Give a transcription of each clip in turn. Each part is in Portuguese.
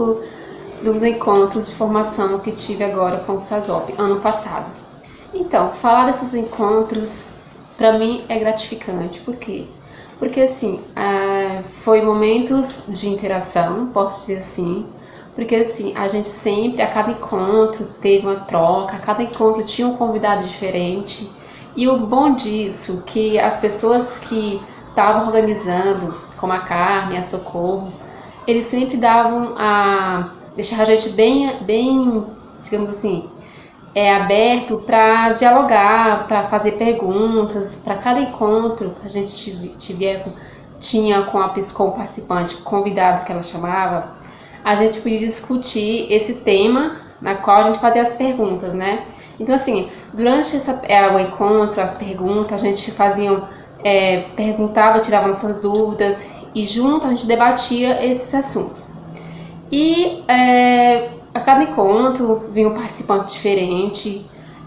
pouco dos encontros de formação que tive agora com o SASOP, ano passado. Então, falar desses encontros, para mim, é gratificante. Por quê? Porque, assim, foi momentos de interação, posso dizer assim, porque, assim, a gente sempre, a cada encontro, teve uma troca, a cada encontro tinha um convidado diferente. E o bom disso, que as pessoas que estavam organizando, como a Carmen, a Socorro, eles sempre davam deixar a gente bem, digamos assim, aberto para dialogar, para fazer perguntas. Para cada encontro que a gente tinha com o participante, convidado que ela chamava, a gente podia discutir esse tema na qual a gente fazia as perguntas, né? Então, assim, durante o encontro, as perguntas, a gente perguntava, tirava nossas dúvidas e junto a gente debatia esses assuntos. E a cada encontro vinha um participante diferente,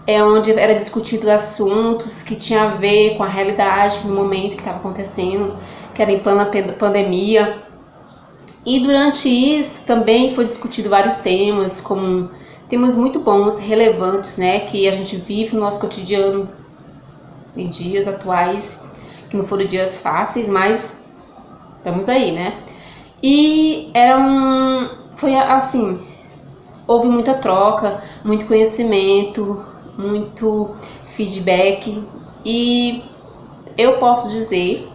onde era discutido assuntos que tinham a ver com a realidade no momento que estava acontecendo, que era em plena pandemia. E durante isso também foi discutido vários temas, como temas muito bons, relevantes, né, que a gente vive no nosso cotidiano em dias atuais, que não foram dias fáceis, mas estamos aí, né? E foi assim, houve muita troca, muito conhecimento, muito feedback, e eu posso dizer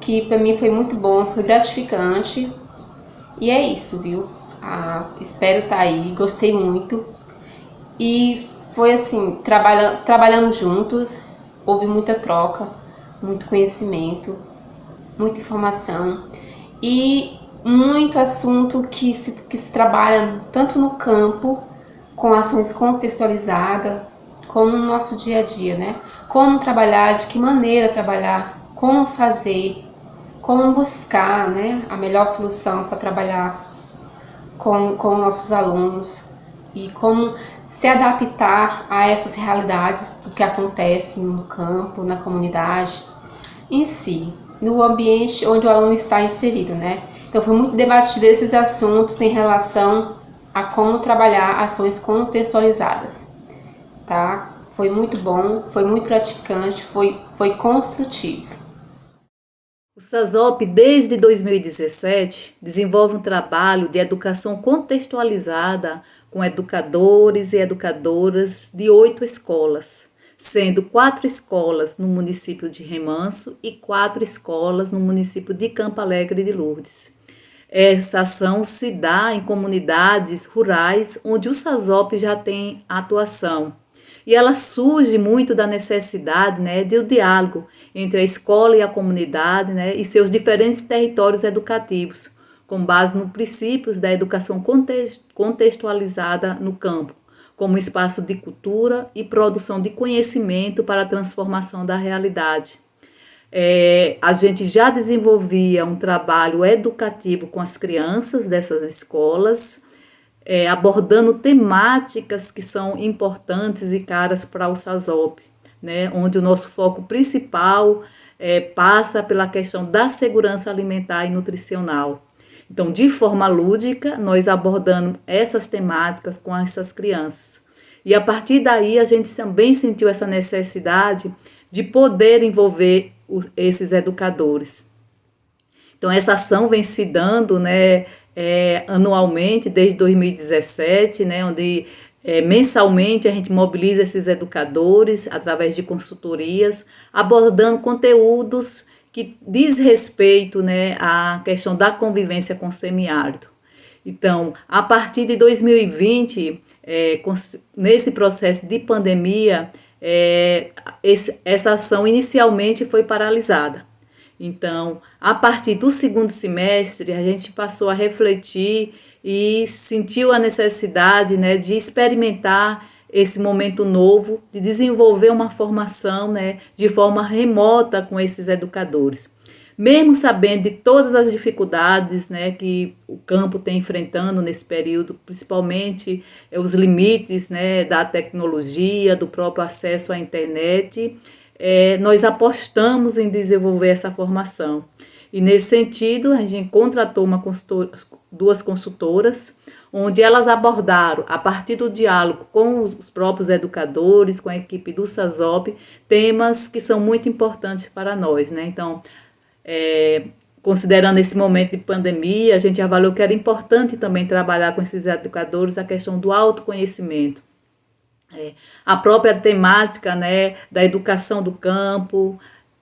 que para mim foi muito bom, foi gratificante, e é isso, viu? Espero estar aí, gostei muito, e foi assim, trabalhando juntos, houve muita troca, muito conhecimento, muita informação e muito assunto que se trabalha tanto no campo, com ações contextualizadas, como no nosso dia a dia, né? Como trabalhar, de que maneira trabalhar, como fazer, como buscar, né, a melhor solução para trabalhar com nossos alunos e como se adaptar a essas realidades do que acontece no campo, na comunidade em si, no ambiente onde o aluno está inserido, né? Então foi muito debatido esses assuntos em relação a como trabalhar ações contextualizadas, tá? Foi muito bom, foi muito gratificante, foi construtivo. O SASOP, desde 2017, desenvolve um trabalho de educação contextualizada com educadores e educadoras de 8 escolas, sendo 4 escolas no município de Remanso e 4 escolas no município de Campo Alegre de Lourdes. Essa ação se dá em comunidades rurais onde o SASOP já tem atuação. E ela surge muito da necessidade, né, do diálogo entre a escola e a comunidade, né, e seus diferentes territórios educativos, com base nos princípios da educação contextualizada no campo, como espaço de cultura e produção de conhecimento para a transformação da realidade. A gente já desenvolvia um trabalho educativo com as crianças dessas escolas, abordando temáticas que são importantes e caras para o SASOP, né, onde o nosso foco principal passa pela questão da segurança alimentar e nutricional. Então, de forma lúdica, nós abordamos essas temáticas com essas crianças. E a partir daí, a gente também sentiu essa necessidade de poder envolver esses educadores. Então, essa ação vem se dando, né, anualmente, desde 2017, né, onde mensalmente a gente mobiliza esses educadores através de consultorias, abordando conteúdos que diz respeito, né, à questão da convivência com o semiárido. Então, a partir de 2020, nesse processo de pandemia, essa ação inicialmente foi paralisada. Então, a partir do segundo semestre, a gente passou a refletir e sentiu a necessidade, né, de experimentar esse momento novo, de desenvolver uma formação, né, de forma remota com esses educadores. Mesmo sabendo de todas as dificuldades, né, que o campo tem enfrentando nesse período, principalmente os limites, né, da tecnologia, do próprio acesso à internet, nós apostamos em desenvolver essa formação. E nesse sentido, a gente contratou duas consultoras, onde elas abordaram, a partir do diálogo com os próprios educadores, com a equipe do SASOP, temas que são muito importantes para nós, né? Então, considerando esse momento de pandemia, a gente avaliou que era importante também trabalhar com esses educadores a questão do autoconhecimento. A própria temática, né, da educação do campo,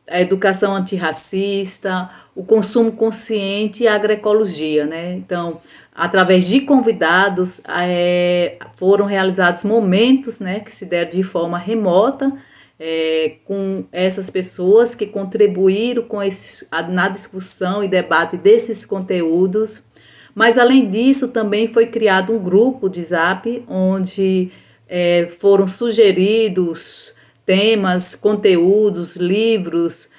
a educação antirracista, o consumo consciente e a agroecologia, né? Então, através de convidados, foram realizados momentos, né, que se deram de forma remota, com essas pessoas que contribuíram na discussão e debate desses conteúdos. Mas, além disso, também foi criado um grupo de Zap, onde foram sugeridos temas, conteúdos, livros,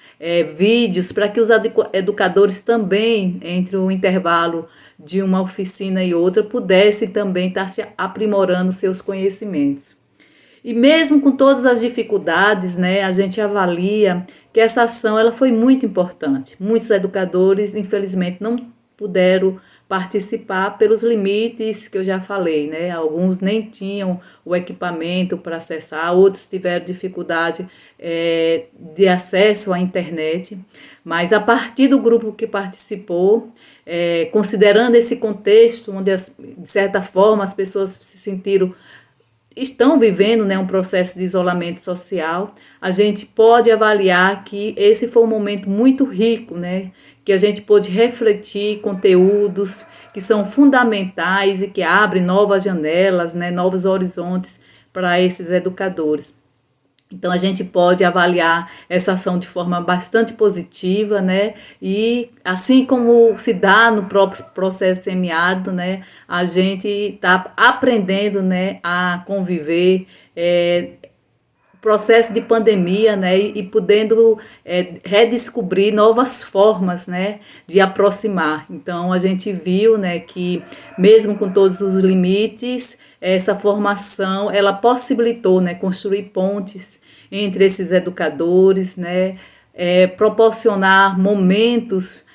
vídeos, para que os educadores também, entre o intervalo de uma oficina e outra, pudessem também estar se aprimorando seus conhecimentos. E mesmo com todas as dificuldades, né, a gente avalia que essa ação ela foi muito importante. Muitos educadores, infelizmente, não puderam participar pelos limites que eu já falei, né? Alguns nem tinham o equipamento para acessar, outros tiveram dificuldade de acesso à internet, mas a partir do grupo que participou, considerando esse contexto, onde de certa forma as pessoas estão vivendo, né, um processo de isolamento social, a gente pode avaliar que esse foi um momento muito rico, né, que a gente pôde refletir conteúdos que são fundamentais e que abrem novas janelas, né, novos horizontes para esses educadores. Então, a gente pode avaliar essa ação de forma bastante positiva, né? E assim como se dá no próprio processo semiárido, né? A gente está aprendendo, né, a conviver, processo de pandemia, né, e podendo redescobrir novas formas, né, de aproximar. Então, a gente viu, né, que mesmo com todos os limites, essa formação, ela possibilitou, né, construir pontes entre esses educadores, né, proporcionar momentos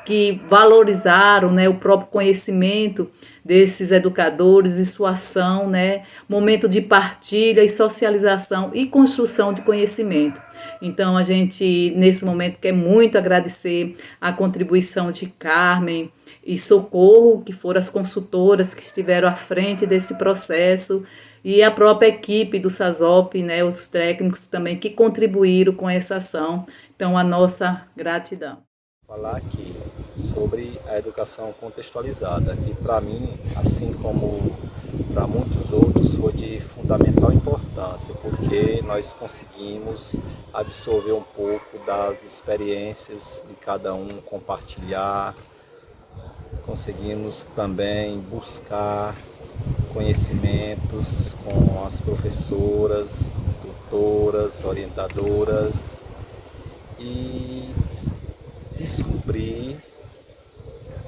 que valorizaram, né, o próprio conhecimento desses educadores e sua ação, né, momento de partilha e socialização e construção de conhecimento. Então, a gente, nesse momento, quer muito agradecer a contribuição de Carmen e Socorro, que foram as consultoras que estiveram à frente desse processo, e a própria equipe do SASOP, né, os técnicos também que contribuíram com essa ação. Então, a nossa gratidão. Falar aqui sobre a educação contextualizada, que para mim, assim como para muitos outros, foi de fundamental importância, porque nós conseguimos absorver um pouco das experiências de cada um, compartilhar, conseguimos também buscar conhecimentos com as professoras, tutoras, orientadoras e descobrir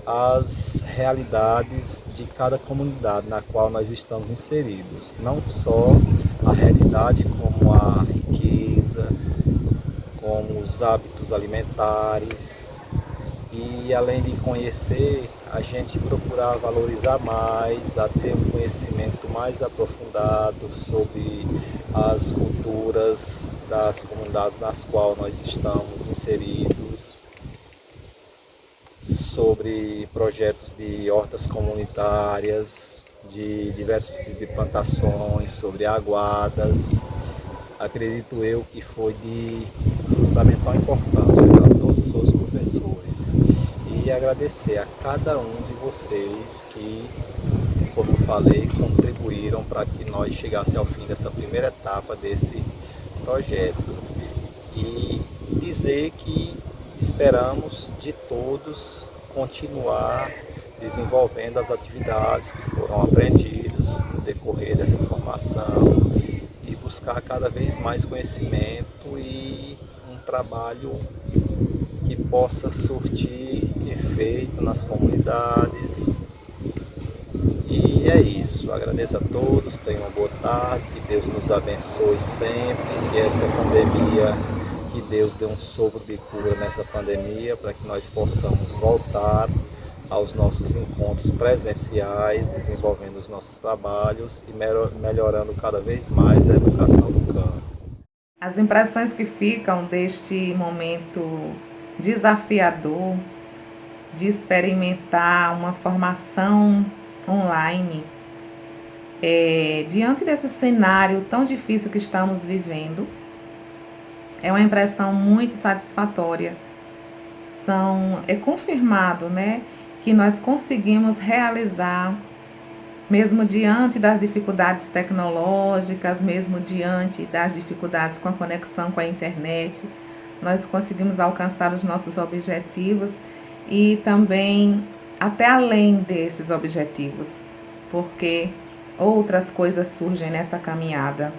as realidades de cada comunidade na qual nós estamos inseridos, não só a realidade como a riqueza, como os hábitos alimentares, e além de conhecer, a gente procurar valorizar mais, a ter um conhecimento mais aprofundado sobre as culturas das comunidades nas quais nós estamos inseridos, sobre projetos de hortas comunitárias, de diversos tipos de plantações, sobre aguadas. Acredito eu que foi de fundamental importância para todos os professores. E agradecer a cada um de vocês que, como falei, contribuíram para que nós chegássemos ao fim dessa primeira etapa desse projeto. E dizer que esperamos de todos continuar desenvolvendo as atividades que foram aprendidas no decorrer dessa formação e buscar cada vez mais conhecimento e um trabalho que possa surtir efeito nas comunidades. E é isso, agradeço a todos, tenham uma boa tarde, que Deus nos abençoe sempre, que essa pandemia, que Deus dê um sopro de cura nessa pandemia para que nós possamos voltar aos nossos encontros presenciais, desenvolvendo os nossos trabalhos e melhorando cada vez mais a educação do campo. As impressões que ficam deste momento desafiador de experimentar uma formação online, diante desse cenário tão difícil que estamos vivendo, é uma impressão muito satisfatória. É confirmado, né, que nós conseguimos realizar, mesmo diante das dificuldades tecnológicas, mesmo diante das dificuldades com a conexão com a internet, nós conseguimos alcançar os nossos objetivos e também até além desses objetivos, porque outras coisas surgem nessa caminhada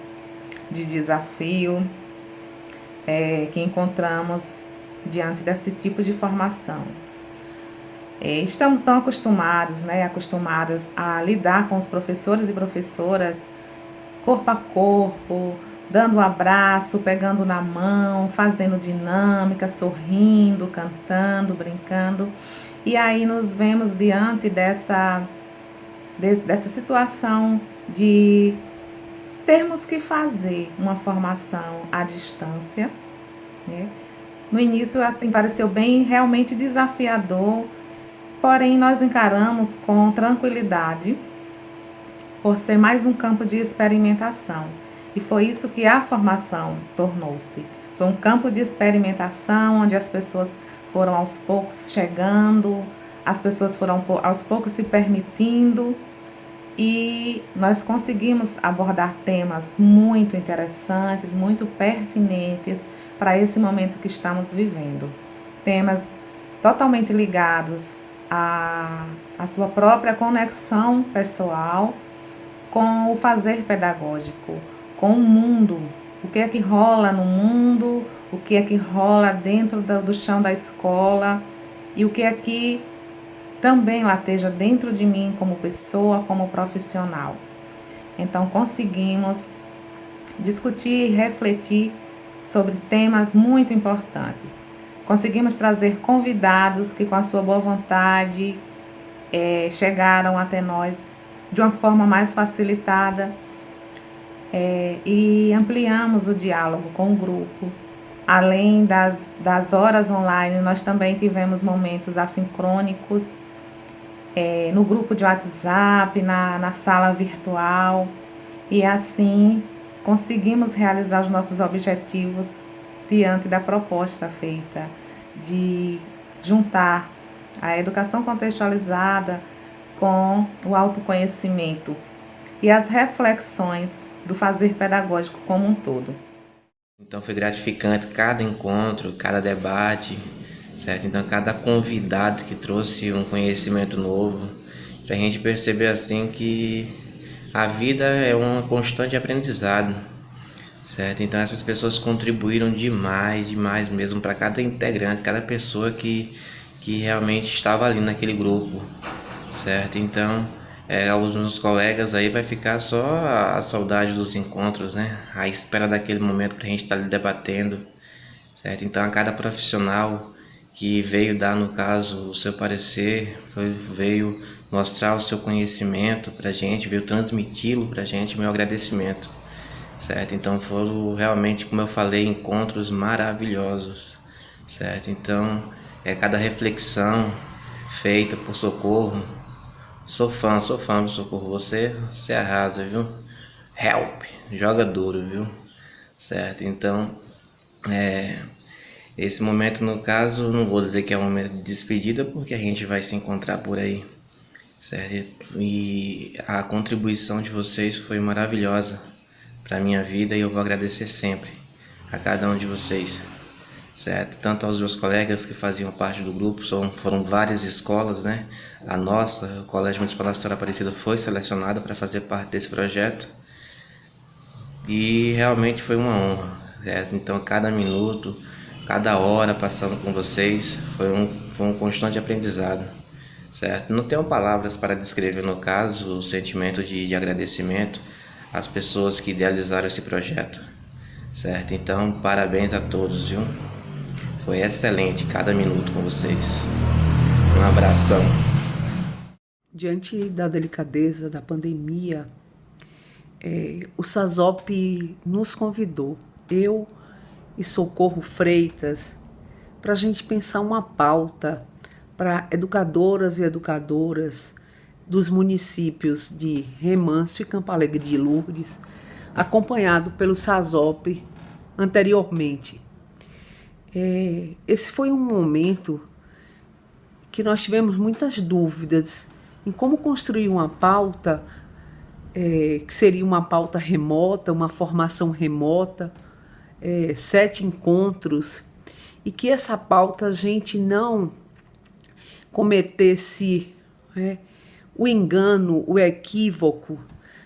de desafio que encontramos diante desse tipo de formação. Estamos tão acostumadas a lidar com os professores e professoras corpo a corpo, dando um abraço, pegando na mão, fazendo dinâmica, sorrindo, cantando, brincando. E aí nos vemos diante dessa situação de termos que fazer uma formação à distância, né? No início, assim, pareceu realmente desafiador, porém nós encaramos com tranquilidade, por ser mais um campo de experimentação. E foi isso que a formação tornou-se. Foi um campo de experimentação onde as pessoas foram aos poucos chegando, as pessoas foram aos poucos se permitindo e nós conseguimos abordar temas muito interessantes, muito pertinentes para esse momento que estamos vivendo. Temas totalmente ligados à sua própria conexão pessoal com o fazer pedagógico, com o mundo, o que é que rola no mundo, o que é que rola dentro do chão da escola e o que é que também lateja dentro de mim como pessoa, como profissional. Então conseguimos discutir e refletir sobre temas muito importantes. Conseguimos trazer convidados que com a sua boa vontade chegaram até nós de uma forma mais facilitada e ampliamos o diálogo com o grupo. Além das horas online, nós também tivemos momentos assincrônicos no grupo de WhatsApp, na sala virtual, e assim conseguimos realizar os nossos objetivos diante da proposta feita de juntar a educação contextualizada com o autoconhecimento e as reflexões do fazer pedagógico como um todo. Então foi gratificante cada encontro, cada debate, certo? Então cada convidado que trouxe um conhecimento novo, para a gente perceber assim que a vida é um constante aprendizado, certo? Então essas pessoas contribuíram demais mesmo para cada integrante, cada pessoa que realmente estava ali naquele grupo, certo? Então aos meus colegas aí vai ficar só a saudade dos encontros, né? A espera daquele momento que a gente está ali debatendo, certo? Então a cada profissional que veio dar, no caso, o seu parecer, veio mostrar o seu conhecimento para a gente, veio transmiti-lo para a gente, meu agradecimento, certo? Então foram realmente, como eu falei, encontros maravilhosos, certo? Então cada reflexão feita por Socorro, sou fã do Socorro, você arrasa, viu? Help, joga duro, viu? Certo? Então esse momento, no caso, não vou dizer que é um momento de despedida, porque a gente vai se encontrar por aí, certo? E a contribuição de vocês foi maravilhosa para a minha vida e eu vou agradecer sempre a cada um de vocês, certo? Tanto aos meus colegas que faziam parte do grupo, foram várias escolas, né? A nossa, o Colégio Municipal da Senhora Aparecida, foi selecionado para fazer parte desse projeto e realmente foi uma honra, certo? Então cada minuto, cada hora passando com vocês foi um constante aprendizado, certo? Não tenho palavras para descrever, no caso, o sentimento de agradecimento às pessoas que idealizaram esse projeto, certo? Então, parabéns a todos, viu? Foi excelente cada minuto com vocês. Um abração. Diante da delicadeza da pandemia, o SASOP nos convidou, eu e Socorro Freitas, para a gente pensar uma pauta para educadoras e educadoras dos municípios de Remanso e Campo Alegre de Lourdes, acompanhado pelo SASOP anteriormente. Esse foi um momento que nós tivemos muitas dúvidas em como construir uma pauta, que seria uma pauta remota, uma formação remota, 7 encontros, e que essa pauta a gente não cometesse o engano, o equívoco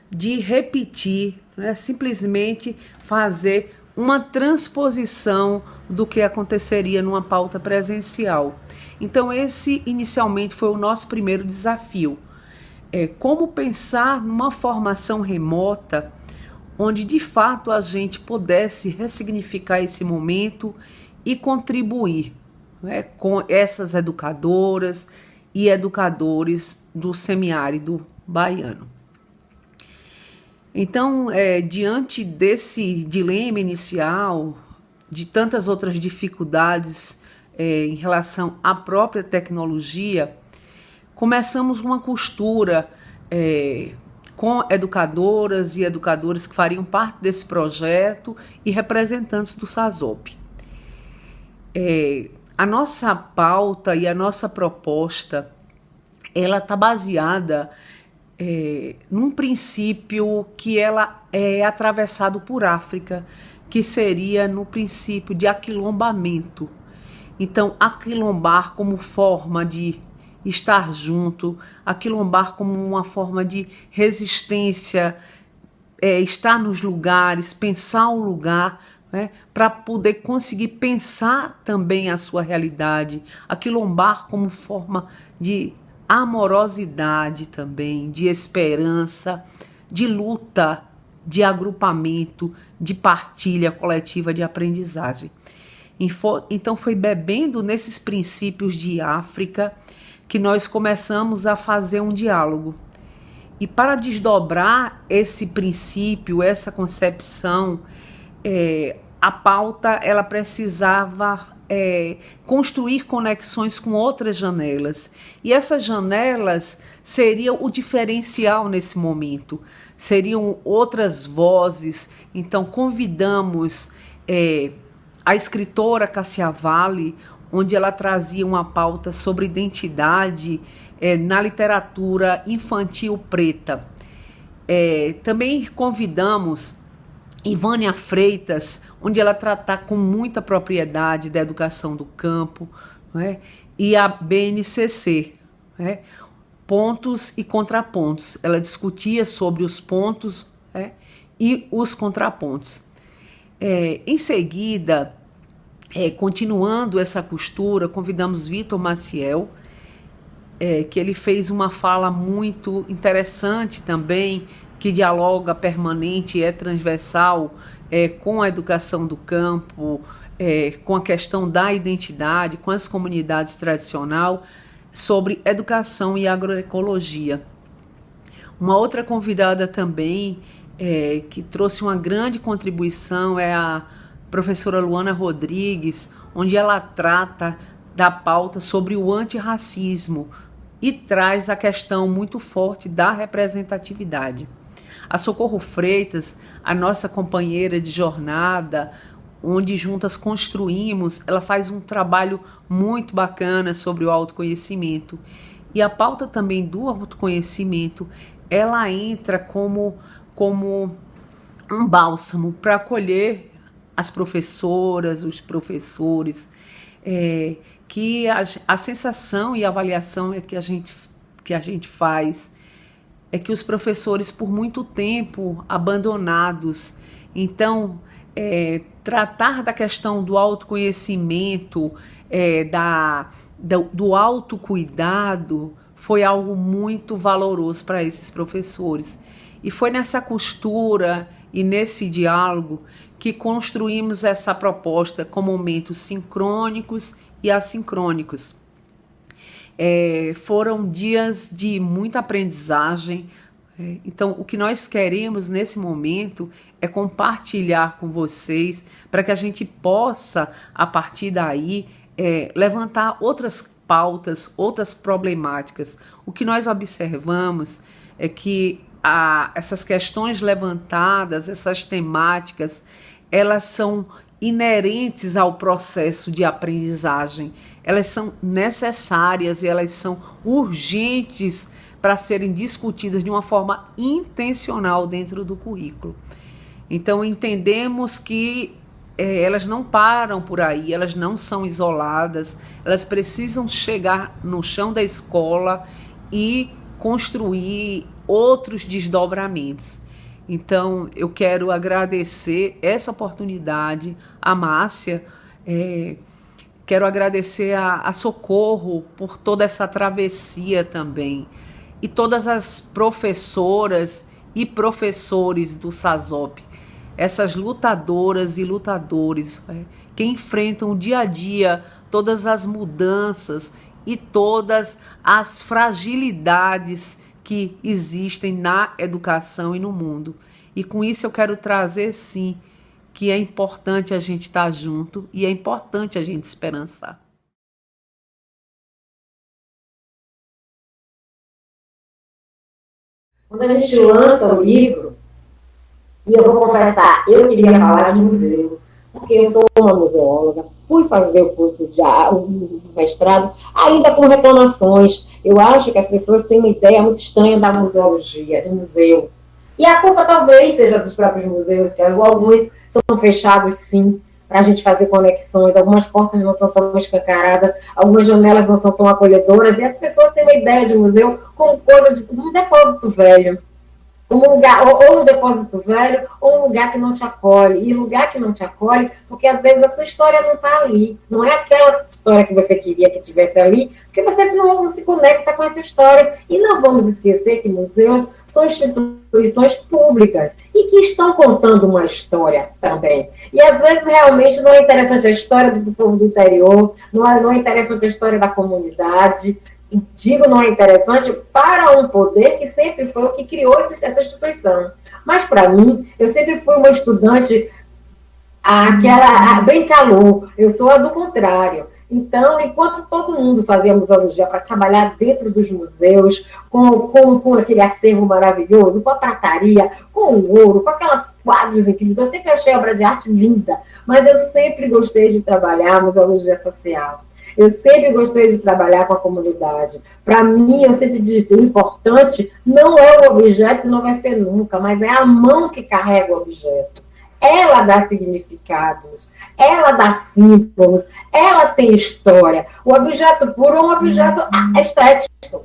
de repetir, simplesmente fazer uma transposição do que aconteceria numa pauta presencial. Então esse inicialmente foi o nosso primeiro desafio. Como pensar numa formação remota onde de fato a gente pudesse ressignificar esse momento e contribuir com essas educadoras e educadores do semiárido baiano. Então, diante desse dilema inicial, de tantas outras dificuldades em relação à própria tecnologia, começamos uma costura com educadoras e educadores que fariam parte desse projeto e representantes do SASOP. A nossa pauta e a nossa proposta, ela está baseada num princípio que ela é atravessado por África, que seria no princípio de aquilombamento. Então, aquilombar como forma de estar junto, aquilombar como uma forma de resistência, estar nos lugares, pensar o lugar, para poder conseguir pensar também a sua realidade, aquilombar como forma de amorosidade também, de esperança, de luta, de agrupamento, de partilha coletiva de aprendizagem. Então foi bebendo nesses princípios de África que nós começamos a fazer um diálogo. E para desdobrar esse princípio, essa concepção, a pauta ela precisava construir conexões com outras janelas. E essas janelas seriam o diferencial nesse momento, seriam outras vozes. Então convidamos a escritora Cássia Valle, onde ela trazia uma pauta sobre identidade na literatura infantil preta. Também convidamos Ivânia Freitas, onde ela trata com muita propriedade da educação do campo, e a BNCC, pontos e contrapontos. Ela discutia sobre os pontos e os contrapontos. Em seguida, continuando essa costura, convidamos Vitor Maciel, que ele fez uma fala muito interessante também, que dialoga permanente e transversal com a educação do campo, com a questão da identidade, com as comunidades tradicionais, sobre educação e agroecologia. Uma outra convidada também que trouxe uma grande contribuição é a professora Luana Rodrigues, onde ela trata da pauta sobre o antirracismo e traz a questão muito forte da representatividade. A Socorro Freitas, a nossa companheira de jornada, onde juntas construímos, ela faz um trabalho muito bacana sobre o autoconhecimento. E a pauta também do autoconhecimento, ela entra como um bálsamo para acolher as professoras, os professores, que a sensação e a avaliação que a gente faz é que os professores, por muito tempo, abandonados. Então, tratar da questão do autoconhecimento, do autocuidado, foi algo muito valoroso para esses professores. E foi nessa costura e nesse diálogo que construímos essa proposta com momentos sincrônicos e assincrônicos. Foram dias de muita aprendizagem. Então, o que nós queremos nesse momento é compartilhar com vocês para que a gente possa, a partir daí, levantar outras pautas, outras problemáticas. O que nós observamos é que essas questões levantadas, essas temáticas, elas são inerentes ao processo de aprendizagem. Elas são necessárias e elas são urgentes para serem discutidas de uma forma intencional dentro do currículo. Então, entendemos que elas não param por aí, elas não são isoladas, elas precisam chegar no chão da escola e construir outros desdobramentos. Então, eu quero agradecer essa oportunidade à Márcia, quero agradecer a Socorro por toda essa travessia também, e todas as professoras e professores do SASOP, essas lutadoras e lutadores que enfrentam o dia a dia todas as mudanças e todas as fragilidades que existem na educação e no mundo. E com isso eu quero trazer, sim, que é importante a gente estar junto e é importante a gente esperançar. Quando a gente lança o livro, e eu vou confessar, eu queria falar de museu, porque eu sou uma museóloga, fui fazer o curso de o mestrado, ainda com reclamações. Eu acho que as pessoas têm uma ideia muito estranha da museologia, do museu. E a culpa talvez seja dos próprios museus, que alguns são fechados, sim, para a gente fazer conexões, algumas portas não estão tão escancaradas, algumas janelas não são tão acolhedoras, e as pessoas têm uma ideia de museu como coisa de um depósito velho. Um lugar, ou um depósito velho, ou um lugar que não te acolhe. E lugar que não te acolhe, porque às vezes a sua história não está ali. Não é aquela história que você queria que tivesse ali, porque você não se conecta com essa história. E não vamos esquecer que museus são instituições públicas e que estão contando uma história também. E às vezes realmente não é interessante a história do povo do interior, não é interessante a história da comunidade. Digo, não é interessante para um poder que sempre foi o que criou essa instituição. Mas, para mim, eu sempre fui uma estudante bem calor. Eu sou a do contrário. Então, enquanto todo mundo fazia museologia para trabalhar dentro dos museus, com aquele acervo maravilhoso, com a prataria, com o ouro, com aquelas quadros incríveis, eu sempre achei a obra de arte linda, mas eu sempre gostei de trabalhar museologia social. Eu sempre gostei de trabalhar com a comunidade. Para mim, eu sempre disse, o importante não é o objeto, não vai ser nunca, mas é a mão que carrega o objeto. Ela dá significados, ela dá símbolos, ela tem história. O objeto puro é um objeto estético,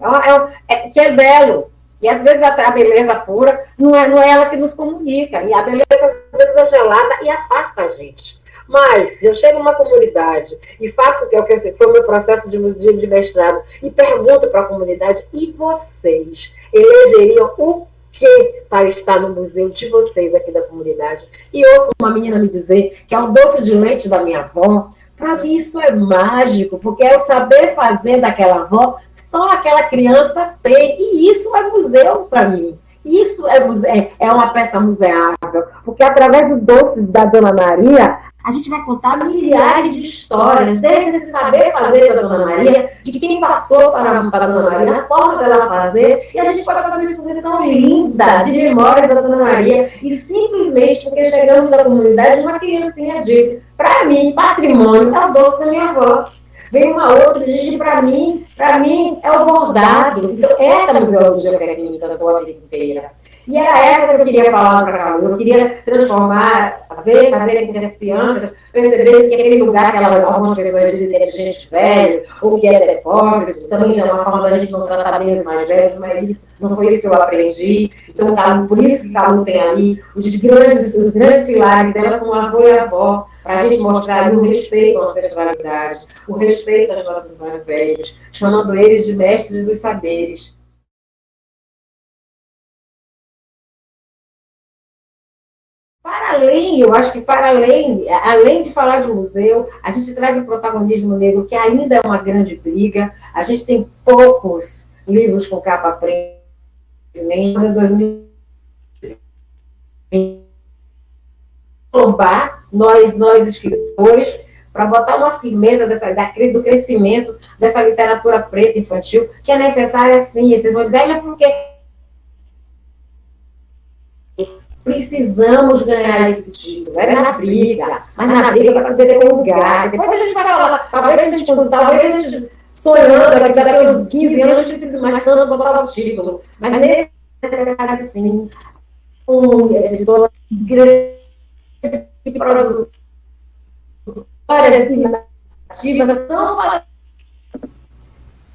que é belo. E às vezes a beleza pura não é ela que nos comunica. E a beleza às vezes é gelada e afasta a gente. Mas, se eu chego numa comunidade e faço o que foi o meu processo de mestrado e pergunto para a comunidade, e vocês elegeriam o que para estar no museu de vocês aqui da comunidade? E ouço uma menina me dizer que é o doce de leite da minha avó. Para mim isso é mágico, porque é o saber fazer daquela avó, só aquela criança tem, e isso é museu para mim. Isso é uma peça museável, porque através do doce da Dona Maria, a gente vai contar milhares de histórias, desde esse saber fazer da Dona Maria, de quem passou para a Dona Maria, a forma dela fazer, e a gente pode fazer uma exposição linda de memórias da Dona Maria, e simplesmente porque chegamos na comunidade, uma criancinha disse, para mim, patrimônio é o doce da minha avó. Vem uma outra e diz, para mim é o bordado. Então, essa museologia que eu cantou a vida inteira. E era essa que eu queria falar para a Calu. Eu queria transformar, fazer com que as crianças percebessem que aquele lugar que algumas pessoas dizem que é de gente velha, ou que é depósito, também já é uma forma da gente não tratar bem os mais velhos, mas isso não foi isso que eu aprendi. Então, por isso que o Calu tem ali os grandes pilares dela são avô e avó, para a gente mostrar ali o respeito à ancestralidade, o respeito aos nossos mais velhos, chamando eles de mestres dos saberes. Para além, eu acho que além de falar de museu, a gente traz o protagonismo negro, que ainda é uma grande briga. A gente tem poucos livros com capa preta. Em 2020, nós escritores, para botar uma firmeza do crescimento dessa literatura preta infantil, que é necessária, sim. Vocês vão dizer, mas por que precisamos ganhar esse título? É na briga, mas na briga para poder ter um lugar. Depois a gente vai falar, talvez a gente sonhando, daqui a uns 15 anos, a gente precisa mais tanto para falar o título. Mas é necessário, sim, um editor grande produtor, narrativas, não falar.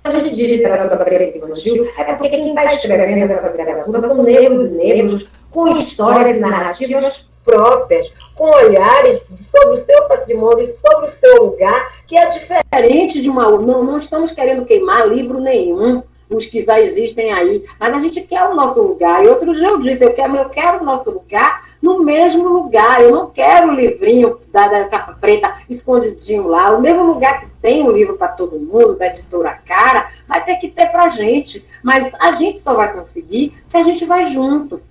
A gente diz literatura preta infantil, é porque quem está escrevendo essa literatura são negros, com histórias e narrativas próprias, com olhares sobre o seu patrimônio, sobre o seu lugar, que é diferente de uma... Não estamos querendo queimar livro nenhum, os que já existem aí, mas a gente quer o nosso lugar. E outro dia eu disse, eu quero o nosso lugar no mesmo lugar. Eu não quero o livrinho da capa preta escondidinho lá. O mesmo lugar que tem o livro para todo mundo, da editora Cara, vai ter que ter para a gente. Mas a gente só vai conseguir se a gente vai junto.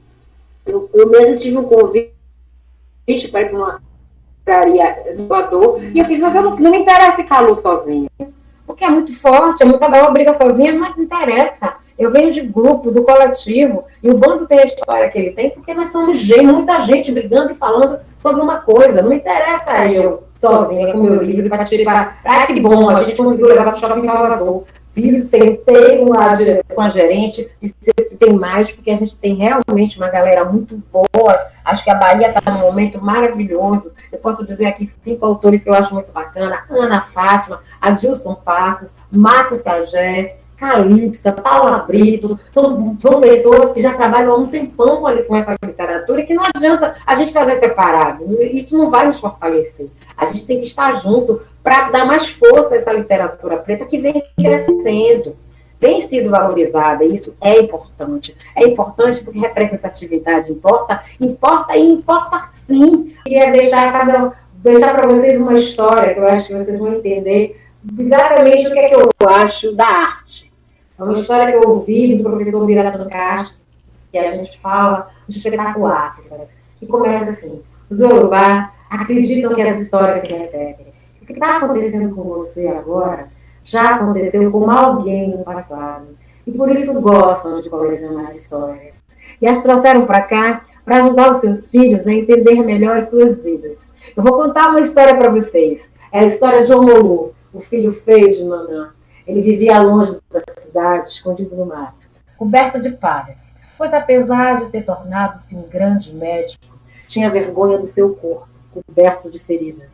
Eu mesmo tive um convite para ir para uma livraria do Equador, e eu fiz, mas não me interessa Calu sozinho. Porque é muito forte, é muita uma briga sozinha, mas não interessa. Eu venho de grupo, do coletivo, e o bando tem a história que ele tem, porque nós somos muita gente brigando e falando sobre uma coisa. Não interessa eu sozinha com o meu livro, para que bom, a gente conseguiu levar para o Shopping Salvador. Sentei com a gerente, disse que tem mais, porque a gente tem realmente uma galera muito boa. Acho que a Bahia está num momento maravilhoso. Eu posso dizer aqui 5 autores que eu acho muito bacana: Ana Fátima, Adilson Passos, Marcos Cagé, Calipsa, Paula Brito. São pessoas que já trabalham há um tempão ali com essa literatura, e que não adianta a gente fazer separado. Isso não vai nos fortalecer. A gente tem que estar junto para dar mais força a essa literatura preta que vem crescendo, vem sendo valorizada. E isso é importante. É importante porque representatividade importa sim. Queria deixar para vocês uma história que eu acho que vocês vão entender exatamente o que é que eu acho da arte. É uma história que eu ouvi do professor Miranda Castro, que a gente fala do espetáculo África, que começa assim: os Yorubá acreditam que as histórias se repetem. O que está acontecendo com você agora já aconteceu com alguém no passado. E por isso gostam de colecionar histórias. E as trouxeram para cá para ajudar os seus filhos a entender melhor as suas vidas. Eu vou contar uma história para vocês. É a história de Omolu, o filho feio de Nanã. Ele vivia longe da cidade, escondido no mato, coberto de palhas, pois apesar de ter tornado-se um grande médico, tinha vergonha do seu corpo, coberto de feridas.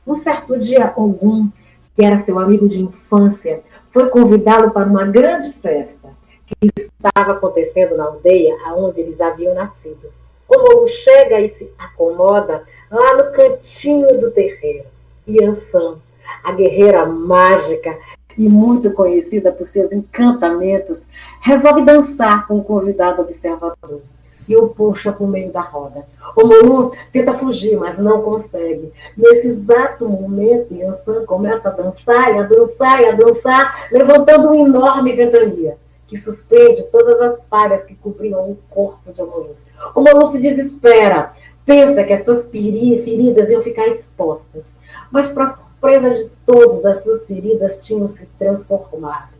Um certo dia, Ogum, que era seu amigo de infância, foi convidá-lo para uma grande festa que estava acontecendo na aldeia onde eles haviam nascido. Omolu chega e se acomoda lá no cantinho do terreiro. Yansan, a guerreira mágica e muito conhecida por seus encantamentos, resolve dançar com o convidado observador e o puxa para o meio da roda. Omolu tenta fugir, mas não consegue. Nesse exato momento, Yansan começa a dançar, e a dançar, e a dançar, levantando uma enorme ventania que suspende todas as palhas que cobriam o corpo de Omolu. Omolu se desespera, pensa que as suas feridas iam ficar expostas, mas, para surpresa de todos, as suas feridas tinham se transformado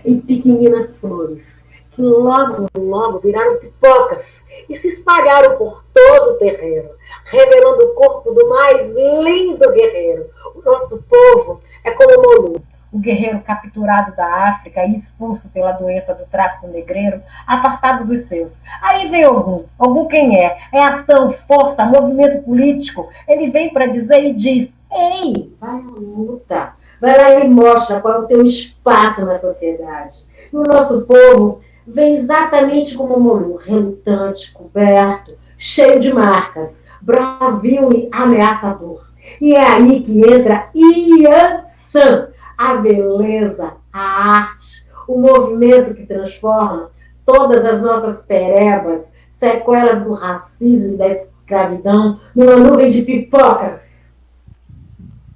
em pequeninas flores, que logo viraram pipocas e se espalharam por todo o terreiro, revelando o corpo do mais lindo guerreiro. O nosso povo é como Omolu, o guerreiro capturado da África e expulso pela doença do tráfico negreiro, apartado dos seus. Aí vem Ogum quem é? É ação, força, movimento político. Ele vem para dizer e diz: ei, vai à luta, vai lá e mostra qual é o teu espaço na sociedade. E o nosso povo vem exatamente como o Molu, relutante, coberto, cheio de marcas, bravio e ameaçador. E é aí que entra Yansan, a beleza, a arte, o movimento que transforma todas as nossas perebas, sequelas do racismo e da escravidão, numa nuvem de pipocas.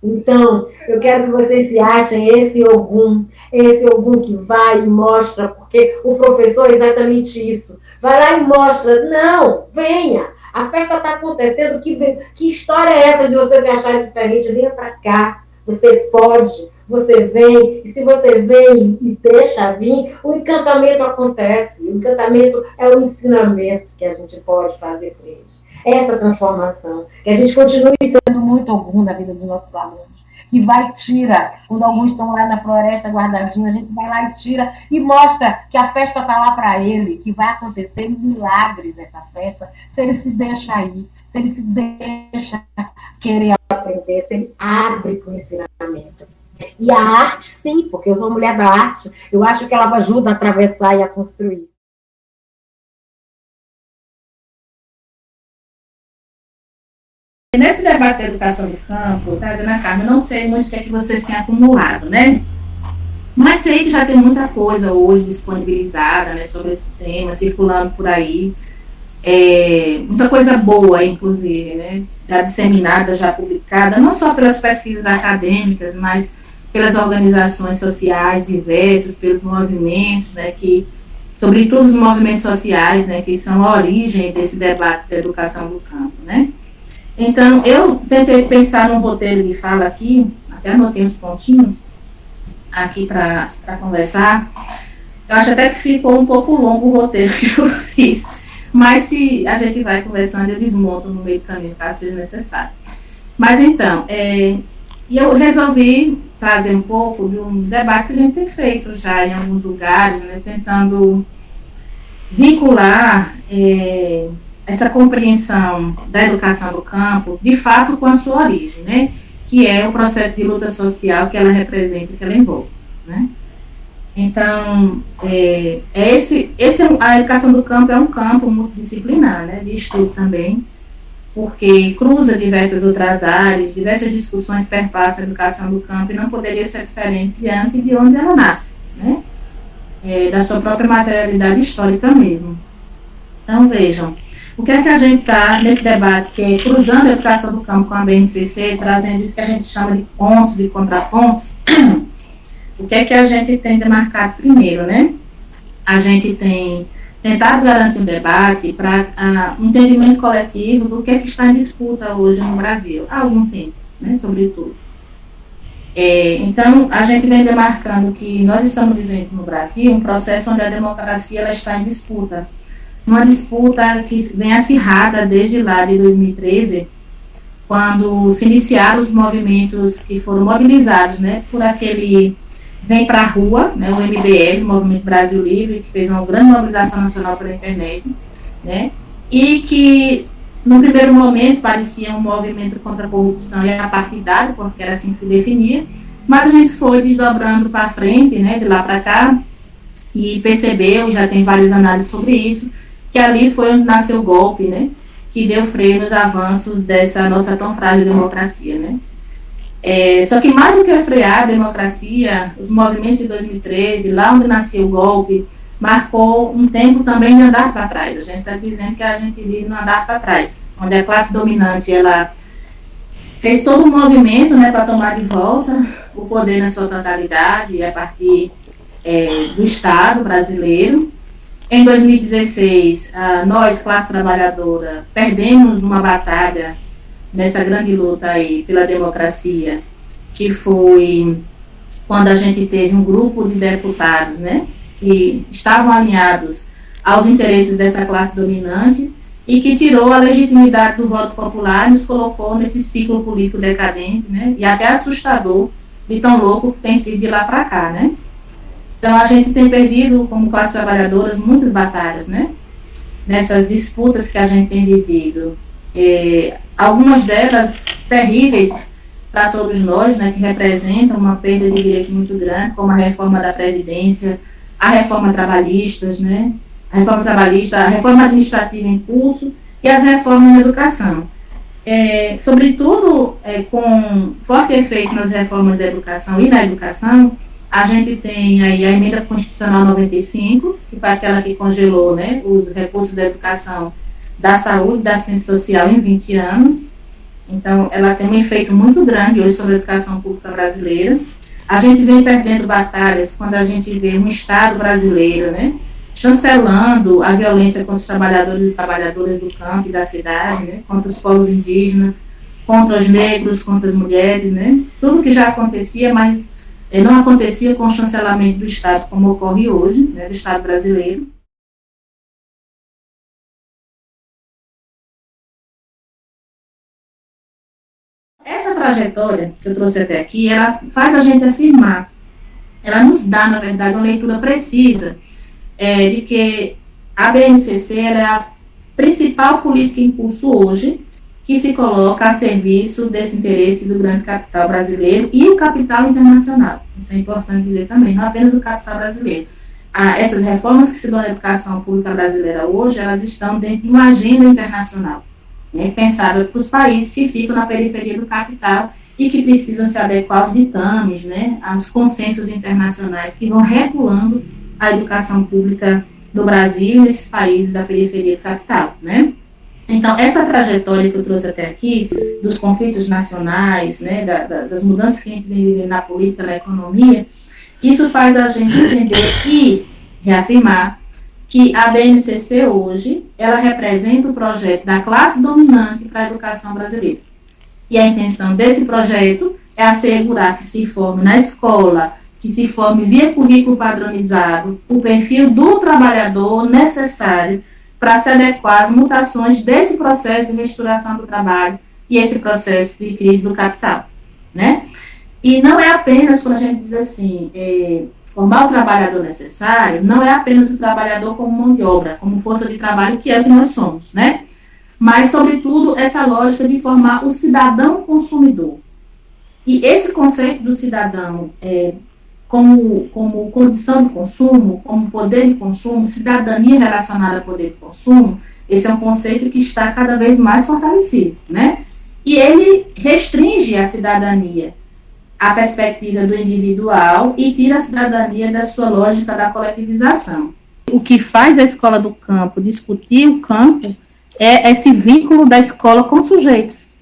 Então, eu quero que vocês se achem esse Ogum que vai e mostra, porque o professor é exatamente isso. Vai lá e mostra. Não, venha. A festa está acontecendo. Que história é essa de você se achar diferente? Venha para cá. Você pode, você vem. E se você vem e deixa vir, o encantamento acontece. O encantamento é o ensinamento que a gente pode fazer para eles. Essa transformação. Que a gente continue sendo muito Ogum na vida dos nossos alunos. Que vai e tira. Quando alguns estão lá na floresta guardadinhos, a gente vai lá e tira e mostra que a festa está lá para ele, que vai acontecer milagres nessa festa, se ele se deixa ir, se ele se deixa querer aprender, se ele abre para o ensinamento. E a arte, sim, porque eu sou mulher da arte, eu acho que ela ajuda a atravessar e a construir. Nesse debate da educação do campo, tá dizendo a Carmen, não sei muito o que é que vocês têm acumulado, né? Mas sei que já tem muita coisa hoje disponibilizada, né, sobre esse tema, circulando por aí. Muita coisa boa, inclusive, né? Já disseminada, já publicada, não só pelas pesquisas acadêmicas, mas pelas organizações sociais diversas, pelos movimentos, né, sobretudo os movimentos sociais, né, que são a origem desse debate da educação do campo, né? Então, eu tentei pensar num roteiro de fala aqui, até anotei uns pontinhos aqui para conversar. Eu acho até que ficou um pouco longo o roteiro que eu fiz, mas se a gente vai conversando, eu desmonto no meio do caminho, caso seja necessário. Mas então, eu resolvi trazer um pouco de um debate que a gente tem feito já em alguns lugares, né, tentando vincular essa compreensão da educação do campo, de fato, com a sua origem, né? Que é o processo de luta social que ela representa, que ela envolve, né? Então, a educação do campo é um campo multidisciplinar, né? De estudo também, porque cruza diversas outras áreas, diversas discussões perpassam a educação do campo e não poderia ser diferente diante de onde ela nasce, né? Da sua própria materialidade histórica mesmo. Então, vejam, o que é que a gente está nesse debate, que é cruzando a educação do campo com a BNCC, trazendo isso que a gente chama de pontos e contrapontos. O que é que a gente tem demarcado primeiro, né? A gente tem tentado garantir um debate para um entendimento coletivo do que é que está em disputa hoje no Brasil, há algum tempo, né, sobretudo. Então, a gente vem demarcando que nós estamos vivendo no Brasil um processo onde a democracia ela está em disputa. Uma disputa que vem acirrada desde lá de 2013, quando se iniciaram os movimentos que foram mobilizados, né, por aquele Vem para a Rua, né, o MBL, Movimento Brasil Livre, que fez uma grande mobilização nacional pela internet, né, e que, no primeiro momento, parecia um movimento contra a corrupção e a partidário, porque era assim que se definia, mas a gente foi desdobrando para frente, né, de lá para cá, e percebeu, já tem várias análises sobre isso, que ali foi onde nasceu o golpe, né, que deu freio nos avanços dessa nossa tão frágil democracia, né. Só que mais do que frear a democracia, os movimentos de 2013, lá onde nasceu o golpe, marcou um tempo também de andar para trás. A gente está dizendo que a gente vive no andar para trás, onde a classe dominante, ela fez todo um movimento, né, para tomar de volta o poder na sua totalidade, a partir do Estado brasileiro. Em 2016, nós, classe trabalhadora, perdemos uma batalha nessa grande luta aí pela democracia, que foi quando a gente teve um grupo de deputados, né, que estavam alinhados aos interesses dessa classe dominante e que tirou a legitimidade do voto popular e nos colocou nesse ciclo político decadente, né, e até assustador, de tão louco que tem sido de lá para cá, né? Então, a gente tem perdido, como classe trabalhadoras, muitas batalhas, né? Nessas disputas que a gente tem vivido. Algumas delas terríveis para todos nós, né? Que representam uma perda de direitos muito grande, como a reforma da Previdência, a reforma trabalhista, né? A reforma administrativa em curso e as reformas na educação. Sobretudo, com forte efeito nas reformas da educação e na educação, a gente tem aí a Emenda Constitucional 95, que foi aquela que congelou, né, os recursos da educação, da saúde, da assistência social em 20 anos. Então, ela tem um efeito muito grande hoje sobre a educação pública brasileira. A gente vem perdendo batalhas quando a gente vê um Estado brasileiro, né, chancelando a violência contra os trabalhadores e trabalhadoras do campo e da cidade, né, contra os povos indígenas, contra os negros, contra as mulheres, né, tudo que já acontecia, mas não acontecia com o chancelamento do Estado, como ocorre hoje, né, do Estado brasileiro. Essa trajetória que eu trouxe até aqui, ela faz a gente afirmar, ela nos dá, na verdade, uma leitura precisa de que a BNCC ela é a principal política em curso hoje, que se coloca a serviço desse interesse do grande capital brasileiro e o capital internacional. Isso é importante dizer também, não apenas o capital brasileiro. Essas reformas que se dão na educação pública brasileira hoje, elas estão dentro de uma agenda internacional, né, pensada para os países que ficam na periferia do capital e que precisam se adequar aos ditames, né, aos consensos internacionais que vão regulando a educação pública do Brasil e nesses países da periferia do capital, né? Então, essa trajetória que eu trouxe até aqui, dos conflitos nacionais, né, das mudanças que a gente vem vivendo na política, na economia, isso faz a gente entender e reafirmar que a BNCC hoje, ela representa o projeto da classe dominante para a educação brasileira. E a intenção desse projeto é assegurar que se forme na escola, que se forme via currículo padronizado, o perfil do trabalhador necessário para se adequar às mutações desse processo de reestruturação do trabalho e esse processo de crise do capital, né? E não é apenas, quando a gente diz assim, formar o trabalhador necessário, não é apenas o trabalhador como mão de obra, como força de trabalho, que é o que nós somos, né? Mas, sobretudo, essa lógica de formar o cidadão consumidor. E esse conceito do cidadão como condição de consumo, como poder de consumo, cidadania relacionada a poder de consumo, esse é um conceito que está cada vez mais fortalecido, né? E ele restringe a cidadania à perspectiva do individual e tira a cidadania da sua lógica da coletivização. O que faz a escola do campo discutir o campo é esse vínculo da escola com os sujeitos.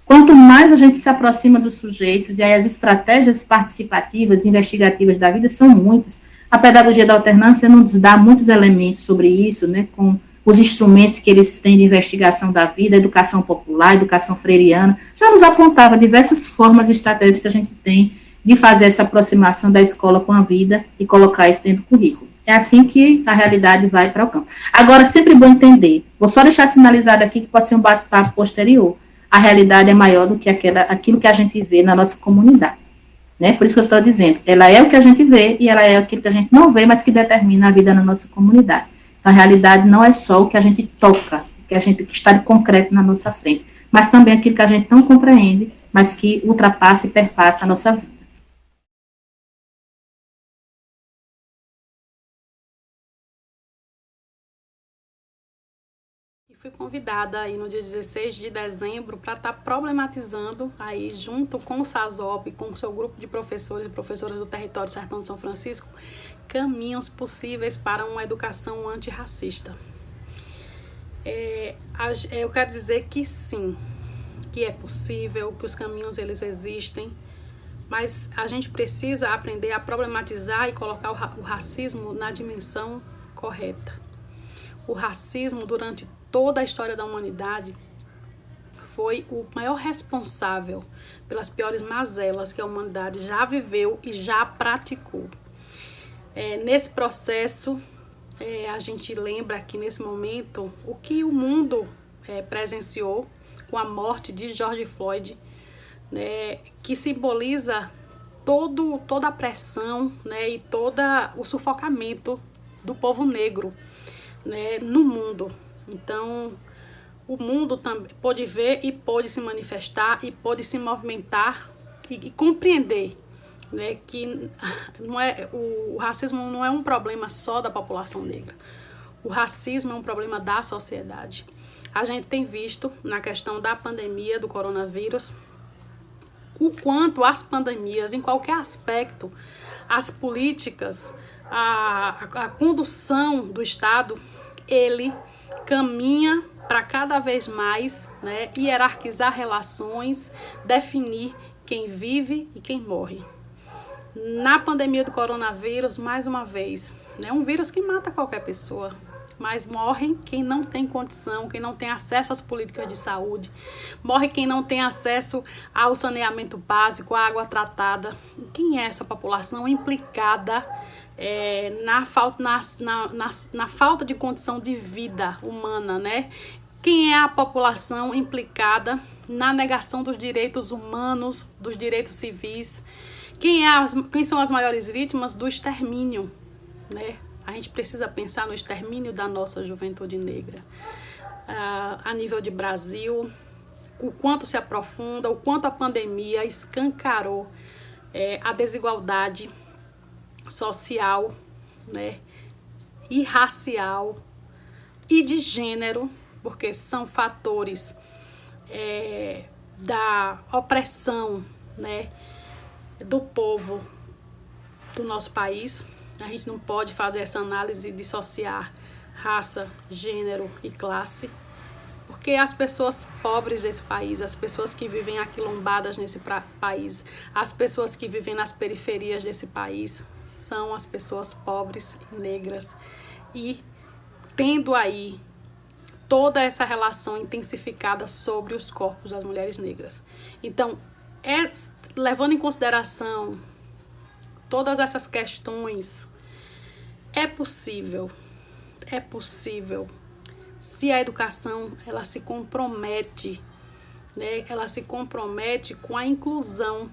Quanto mais a gente se aproxima dos sujeitos, e aí as estratégias participativas, investigativas da vida são muitas. A pedagogia da alternância nos dá muitos elementos sobre isso, né, com os instrumentos que eles têm de investigação da vida, educação popular, educação freiriana, já nos apontava diversas formas e estratégias que a gente tem de fazer essa aproximação da escola com a vida e colocar isso dentro do currículo. É assim que a realidade vai para o campo. Agora, sempre bom entender, vou só deixar sinalizado aqui que pode ser um bate-papo posterior, a realidade é maior do que aquilo que a gente vê na nossa comunidade, né? Por isso que eu estou dizendo, ela é o que a gente vê e ela é aquilo que a gente não vê, mas que determina a vida na nossa comunidade. Então, a realidade não é só o que a gente toca, que está de concreto na nossa frente, mas também aquilo que a gente não compreende, mas que ultrapassa e perpassa a nossa vida. Fui convidada aí no dia 16 de dezembro para estar problematizando aí junto com o SASOP, com o seu grupo de professores e professoras do território Sertão de São Francisco, caminhos possíveis para uma educação antirracista. Eu quero dizer que sim, que é possível, que os caminhos eles existem, mas a gente precisa aprender a problematizar e colocar o racismo na dimensão correta. O racismo, durante toda a história da humanidade, foi o maior responsável pelas piores mazelas que a humanidade já viveu e já praticou. Nesse processo, a gente lembra aqui nesse momento o que o mundo presenciou com a morte de George Floyd, né, que simboliza toda a pressão, né, e todo o sufocamento do povo negro, né, no mundo. Então, o mundo também pôde ver e pôde se manifestar e pôde se movimentar e compreender, né, que o racismo não é um problema só da população negra. O racismo é um problema da sociedade. A gente tem visto na questão da pandemia do coronavírus o quanto as pandemias, em qualquer aspecto, as políticas, a condução do Estado, ele caminha para cada vez mais, né, hierarquizar relações, definir quem vive e quem morre. Na pandemia do coronavírus, mais uma vez, é um vírus que mata qualquer pessoa, mas morrem quem não tem condição, quem não tem acesso às políticas de saúde, morre quem não tem acesso ao saneamento básico, à água tratada. Quem é essa população implicada na falta de condição de vida humana, né? Quem é a população implicada na negação dos direitos humanos, dos direitos civis? Quem são as maiores vítimas do extermínio, né? A gente precisa pensar no extermínio da nossa juventude negra. A nível de Brasil, o quanto se aprofunda, o quanto a pandemia escancarou a desigualdade social, né, e racial e de gênero, porque são fatores da opressão, né, do povo do nosso país. A gente não pode fazer essa análise e dissociar raça, gênero e classe, porque as pessoas pobres desse país, as pessoas que vivem aquilombadas nesse país, as pessoas que vivem nas periferias desse país, são as pessoas pobres e negras. E tendo aí toda essa relação intensificada sobre os corpos das mulheres negras. Então, levando em consideração todas essas questões, é possível, se a educação ela se compromete, né, ela se compromete com a inclusão,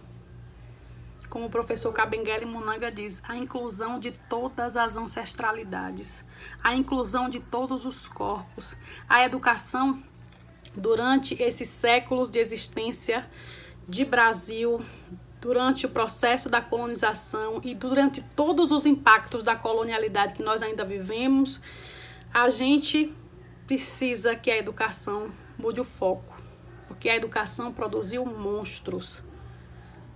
como o professor Kabengele Munanga diz, a inclusão de todas as ancestralidades, a inclusão de todos os corpos. A educação, durante esses séculos de existência de Brasil, durante o processo da colonização e durante todos os impactos da colonialidade que nós ainda vivemos, a gente precisa que a educação mude o foco, porque a educação produziu monstros.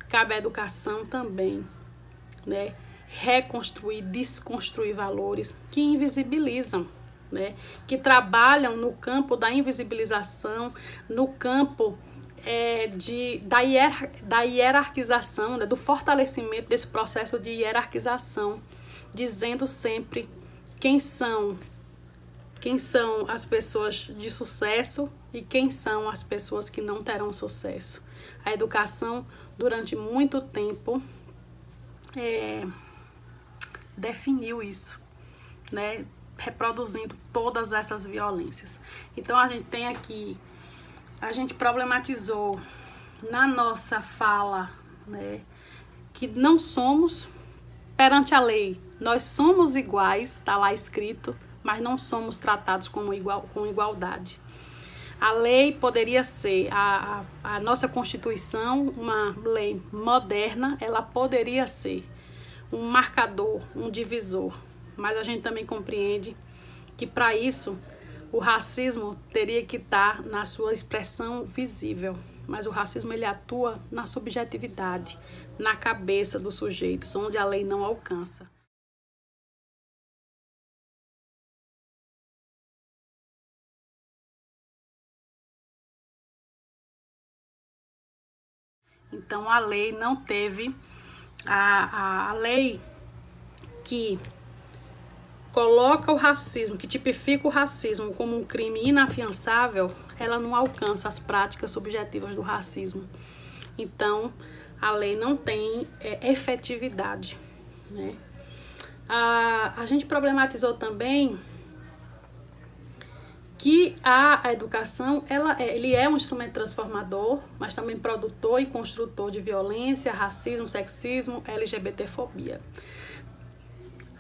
Cabe à educação também, né, reconstruir, desconstruir valores que invisibilizam, né, que trabalham no campo da invisibilização, no campo da hierarquização, né, do fortalecimento desse processo de hierarquização, dizendo sempre quem são as pessoas de sucesso e quem são as pessoas que não terão sucesso. A educação, durante muito tempo, definiu isso, né, reproduzindo todas essas violências. Então, a gente problematizou na nossa fala, né, que não somos perante a lei. Nós somos iguais, está lá escrito, mas não somos tratados com igualdade. A lei poderia ser, a nossa Constituição, uma lei moderna, ela poderia ser um marcador, um divisor, mas a gente também compreende que para isso o racismo teria que estar na sua expressão visível, mas o racismo ele atua na subjetividade, na cabeça dos sujeitos, onde a lei não alcança. Então, a lei não teve, a lei que coloca o racismo, que tipifica o racismo como um crime inafiançável, ela não alcança as práticas subjetivas do racismo. Então, a lei não tem efetividade, né? A gente problematizou também que a educação ele é um instrumento transformador, mas também produtor e construtor de violência, racismo, sexismo, LGBTfobia.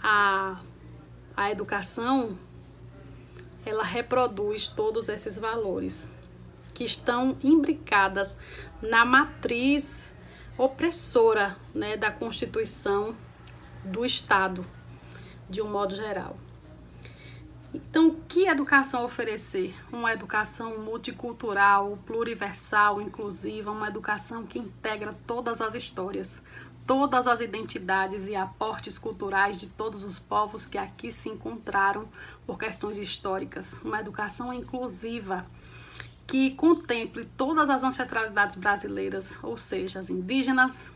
A educação, ela reproduz todos esses valores que estão imbricadas na matriz opressora, né, da Constituição do Estado, de um modo geral. Então, que educação oferecer? Uma educação multicultural, pluriversal, inclusiva, uma educação que integra todas as histórias, todas as identidades e aportes culturais de todos os povos que aqui se encontraram por questões históricas. Uma educação inclusiva que contemple todas as ancestralidades brasileiras, ou seja, as indígenas,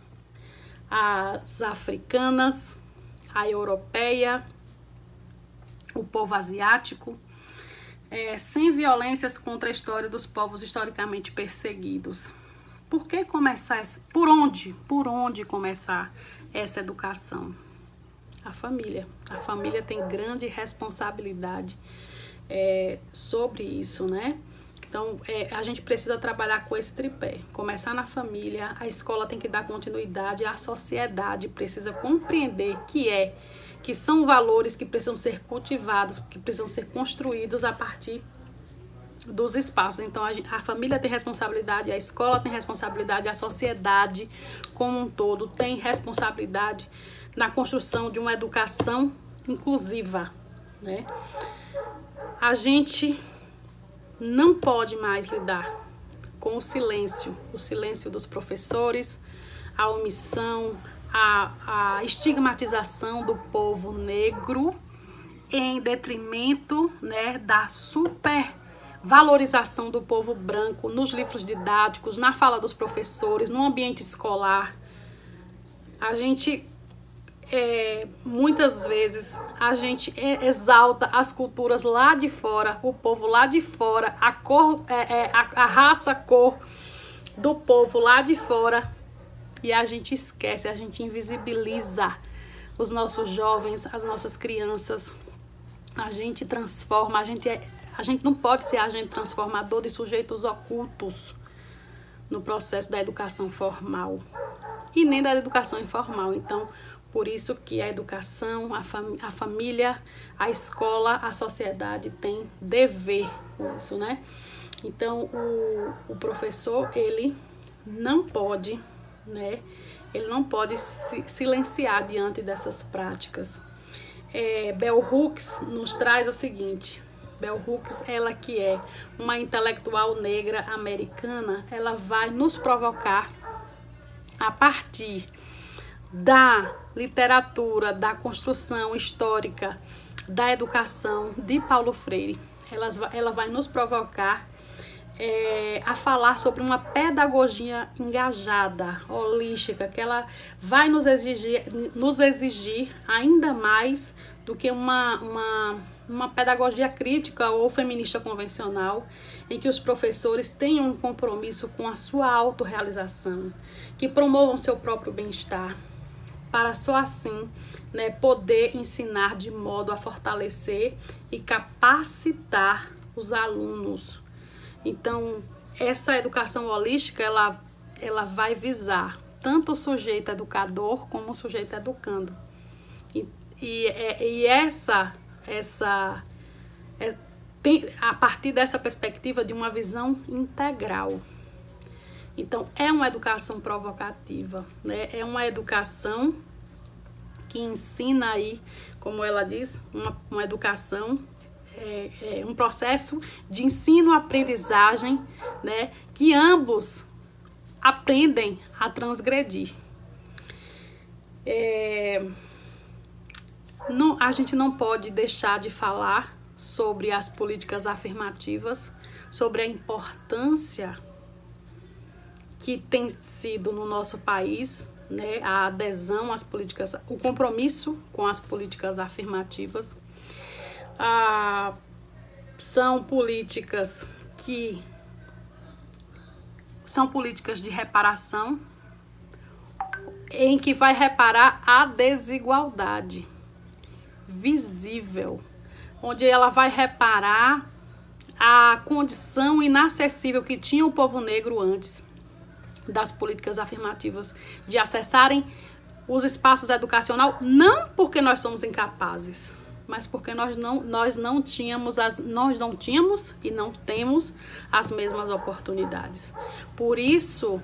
as africanas, a europeia, o povo asiático, sem violências contra a história dos povos historicamente perseguidos. Por que começar? Por onde começar essa educação? A família. A família tem grande responsabilidade sobre isso, né? Então, a gente precisa trabalhar com esse tripé. Começar na família, a escola tem que dar continuidade, a sociedade precisa compreender que são valores que precisam ser cultivados, que precisam ser construídos a partir dos espaços. Então, a família tem responsabilidade, a escola tem responsabilidade, a sociedade como um todo tem responsabilidade na construção de uma educação inclusiva, né? A gente não pode mais lidar com o silêncio dos professores, a omissão, a estigmatização do povo negro em detrimento, né, da supervalorização do povo branco nos livros didáticos, na fala dos professores, no ambiente escolar. A gente, muitas vezes, a gente exalta as culturas lá de fora, o povo lá de fora, a raça, a cor do povo lá de fora, e a gente esquece, a gente invisibiliza os nossos jovens, as nossas crianças. A gente transforma, a gente não pode ser agente transformador de sujeitos ocultos no processo da educação formal e nem da educação informal. Então, por isso que a educação, a família, a escola, a sociedade tem dever com isso, né? Então, o professor, ele não pode, né? Ele não pode se silenciar diante dessas práticas. Bell Hooks nos traz o seguinte: Bell Hooks, ela que é uma intelectual negra americana, ela vai nos provocar a partir da literatura, da construção histórica, da educação de Paulo Freire. Ela vai nos provocar a falar sobre uma pedagogia engajada, holística, que ela vai nos exigir ainda mais do que uma pedagogia crítica ou feminista convencional, em que os professores tenham um compromisso com a sua autorrealização, que promovam seu próprio bem-estar, para só assim, né, poder ensinar de modo a fortalecer e capacitar os alunos. Então, essa educação holística, ela vai visar tanto o sujeito educador como o sujeito educando. A partir dessa perspectiva de uma visão integral. Então, é uma educação provocativa, né? É uma educação que ensina aí, como ela diz, uma educação, um processo de ensino-aprendizagem, né? Que ambos aprendem a transgredir. A gente não pode deixar de falar sobre as políticas afirmativas, sobre a importância que tem sido no nosso país, né, a adesão às políticas, o compromisso com as políticas afirmativas. São políticas de reparação, em que vai reparar a desigualdade visível, onde ela vai reparar a condição inacessível que tinha o povo negro antes das políticas afirmativas de acessarem os espaços educacionais, não porque nós somos incapazes, mas porque nós não tínhamos e não temos as mesmas oportunidades. Por isso,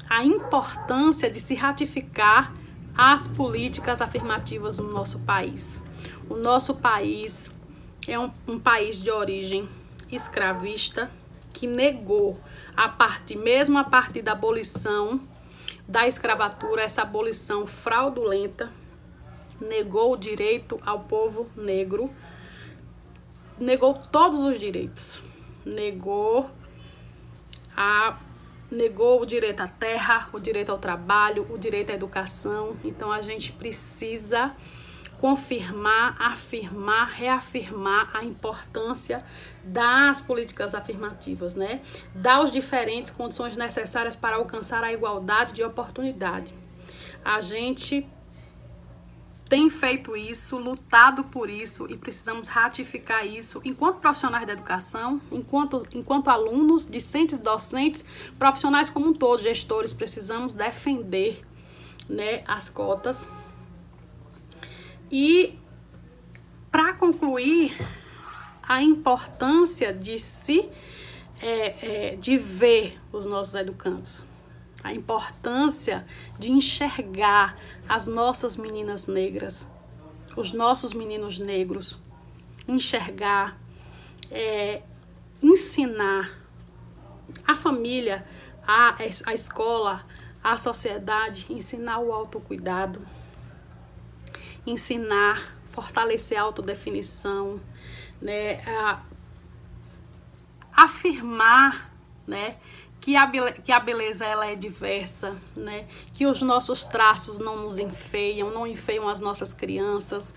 a importância de se ratificar as políticas afirmativas no nosso país. O nosso país é um país de origem escravista que negou, mesmo a partir da abolição da escravatura, essa abolição fraudulenta, negou o direito ao povo negro, negou todos os direitos, negou o direito à terra, o direito ao trabalho, o direito à educação. Então a gente precisa confirmar, afirmar, reafirmar a importância das políticas afirmativas, né? Dar aos diferentes condições necessárias para alcançar a igualdade de oportunidade. A gente tem feito isso, lutado por isso e precisamos ratificar isso enquanto profissionais da educação, enquanto alunos, discentes, docentes, profissionais como um todo, gestores, precisamos defender, né, as cotas. E, para concluir, a importância de ver os nossos educandos, a importância de enxergar as nossas meninas negras, os nossos meninos negros, enxergar, ensinar a família, a escola, a sociedade, ensinar o autocuidado, ensinar, fortalecer a autodefinição, né, afirmar, né, que a beleza ela é diversa, né, que os nossos traços não nos enfeiam, não enfeiam as nossas crianças,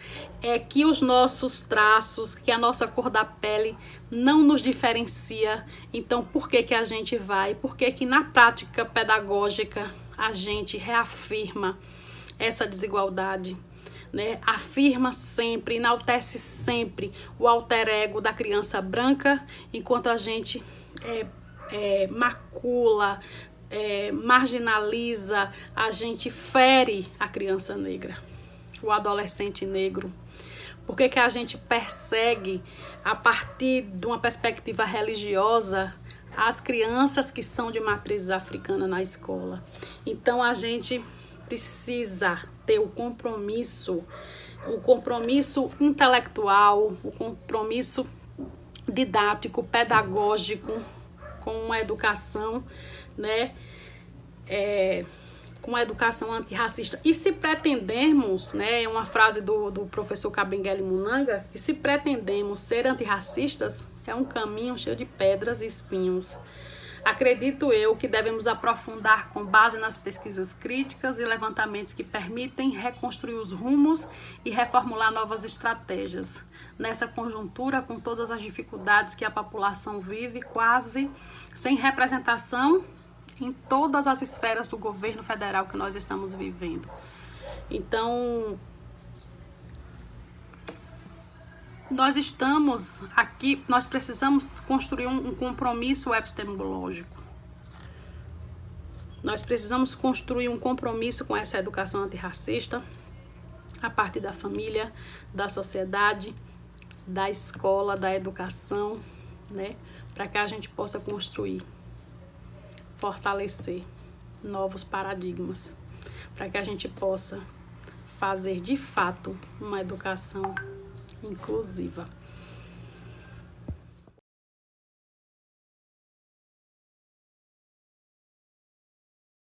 que os nossos traços, que a nossa cor da pele não nos diferencia. Então, por que a gente vai? Por que na prática pedagógica a gente reafirma essa desigualdade? Né, afirma sempre, enaltece sempre o alter ego da criança branca, enquanto a gente macula, marginaliza, a gente fere a criança negra, o adolescente negro. Por que a gente persegue, a partir de uma perspectiva religiosa, as crianças que são de matriz africana na escola? Então a gente precisa ter o compromisso intelectual, o compromisso didático, pedagógico com uma educação, né, com uma educação antirracista. E se pretendermos, né, uma frase do professor Kabengele Munanga, que se pretendemos ser antirracistas, é um caminho cheio de pedras e espinhos. Acredito eu que devemos aprofundar com base nas pesquisas críticas e levantamentos que permitem reconstruir os rumos e reformular novas estratégias. Nessa conjuntura, com todas as dificuldades que a população vive, quase sem representação em todas as esferas do governo federal que nós estamos vivendo. Então, nós estamos aqui, nós precisamos construir um compromisso epistemológico. Nós precisamos construir um compromisso com essa educação antirracista a partir da família, da sociedade, da escola, da educação, né? Para que a gente possa construir, fortalecer novos paradigmas, para que a gente possa fazer de fato uma educação inclusiva.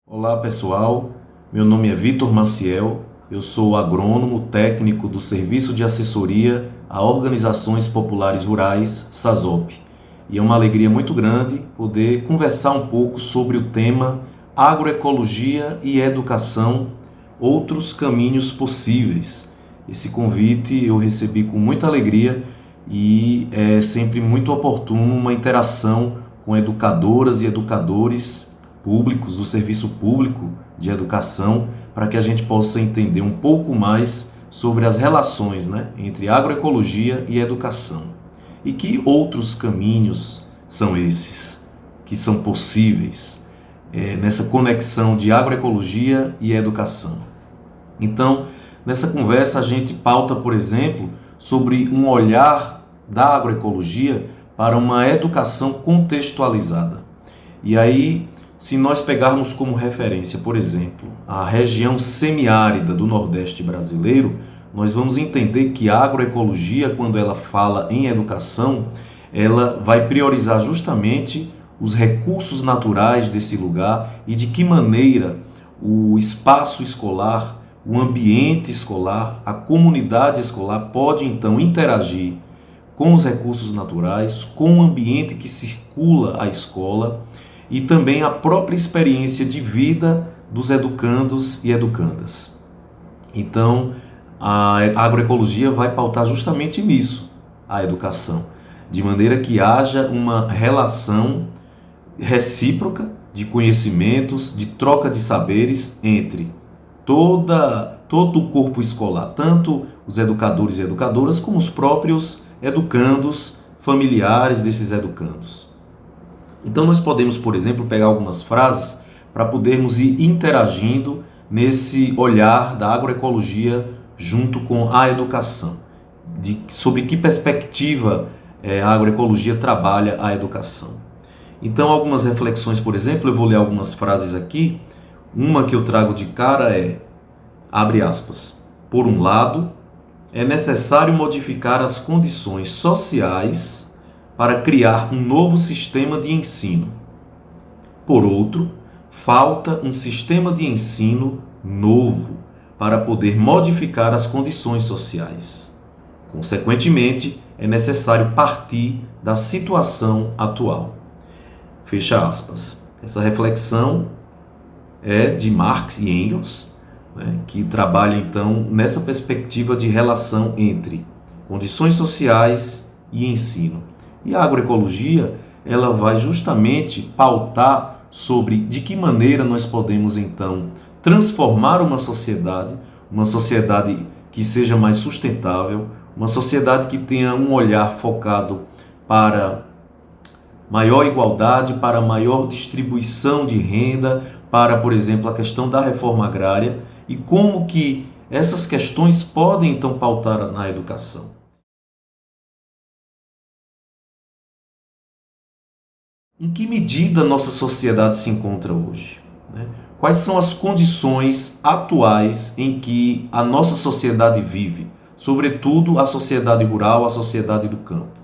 Olá pessoal, meu nome é Vitor Maciel, eu sou agrônomo técnico do Serviço de Assessoria a Organizações Populares Rurais, SASOP, e é uma alegria muito grande poder conversar um pouco sobre o tema Agroecologia e Educação, outros caminhos possíveis. Esse convite eu recebi com muita alegria e é sempre muito oportuno uma interação com educadoras e educadores públicos do Serviço Público de Educação para que a gente possa entender um pouco mais sobre as relações, né, entre agroecologia e educação. E que outros caminhos são esses, que são possíveis nessa conexão de agroecologia e educação? Então, nessa conversa a gente pauta, por exemplo, sobre um olhar da agroecologia para uma educação contextualizada. E aí, se nós pegarmos como referência, por exemplo, a região semiárida do Nordeste brasileiro, nós vamos entender que a agroecologia, quando ela fala em educação, ela vai priorizar justamente os recursos naturais desse lugar e de que maneira o espaço escolar, o ambiente escolar, a comunidade escolar pode então interagir com os recursos naturais, com o ambiente que circula a escola e também a própria experiência de vida dos educandos e educandas. Então, a agroecologia vai pautar justamente nisso, a educação, de maneira que haja uma relação recíproca de conhecimentos, de troca de saberes entre todo o corpo escolar, tanto os educadores e educadoras, como os próprios educandos, familiares desses educandos. Então nós podemos, por exemplo, pegar algumas frases para podermos ir interagindo nesse olhar da agroecologia junto com a educação, sobre que perspectiva a agroecologia trabalha a educação. Então algumas reflexões, por exemplo, eu vou ler algumas frases aqui. Uma que eu trago de cara é, abre aspas, por um lado, é necessário modificar as condições sociais para criar um novo sistema de ensino. Por outro, falta um sistema de ensino novo para poder modificar as condições sociais. Consequentemente, é necessário partir da situação atual. Fecha aspas. Essa reflexão é de Marx e Engels, que trabalha então nessa perspectiva de relação entre condições sociais e ensino. E a agroecologia, ela vai justamente pautar sobre de que maneira nós podemos então transformar uma sociedade que seja mais sustentável, uma sociedade que tenha um olhar focado para maior igualdade, para maior distribuição de renda, para, por exemplo, a questão da reforma agrária e como que essas questões podem então pautar na educação. Em que medida nossa sociedade se encontra hoje? Quais são as condições atuais em que a nossa sociedade vive? Sobretudo a sociedade rural, a sociedade do campo.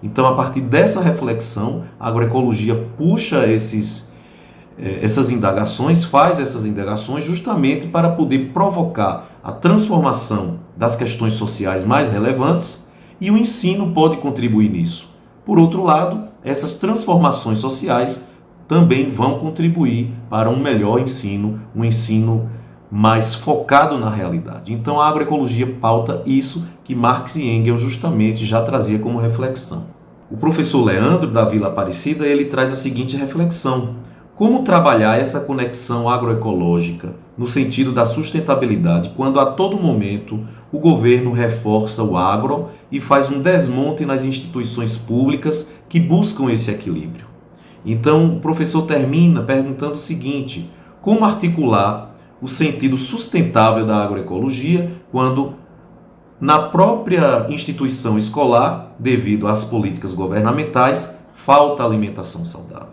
Então, a partir dessa reflexão, a agroecologia puxa essas indagações, faz essas indagações justamente para poder provocar a transformação das questões sociais mais relevantes, e o ensino pode contribuir nisso. Por outro lado, essas transformações sociais também vão contribuir para um melhor ensino, um ensino mais focado na realidade. Então a agroecologia pauta isso que Marx e Engels justamente já trazia como reflexão. O professor Leandro da Vila Aparecida, ele traz a seguinte reflexão: como trabalhar essa conexão agroecológica no sentido da sustentabilidade quando a todo momento o governo reforça o agro e faz um desmonte nas instituições públicas que buscam esse equilíbrio? Então o professor termina perguntando o seguinte: como articular o sentido sustentável da agroecologia quando na própria instituição escolar, devido às políticas governamentais, falta alimentação saudável?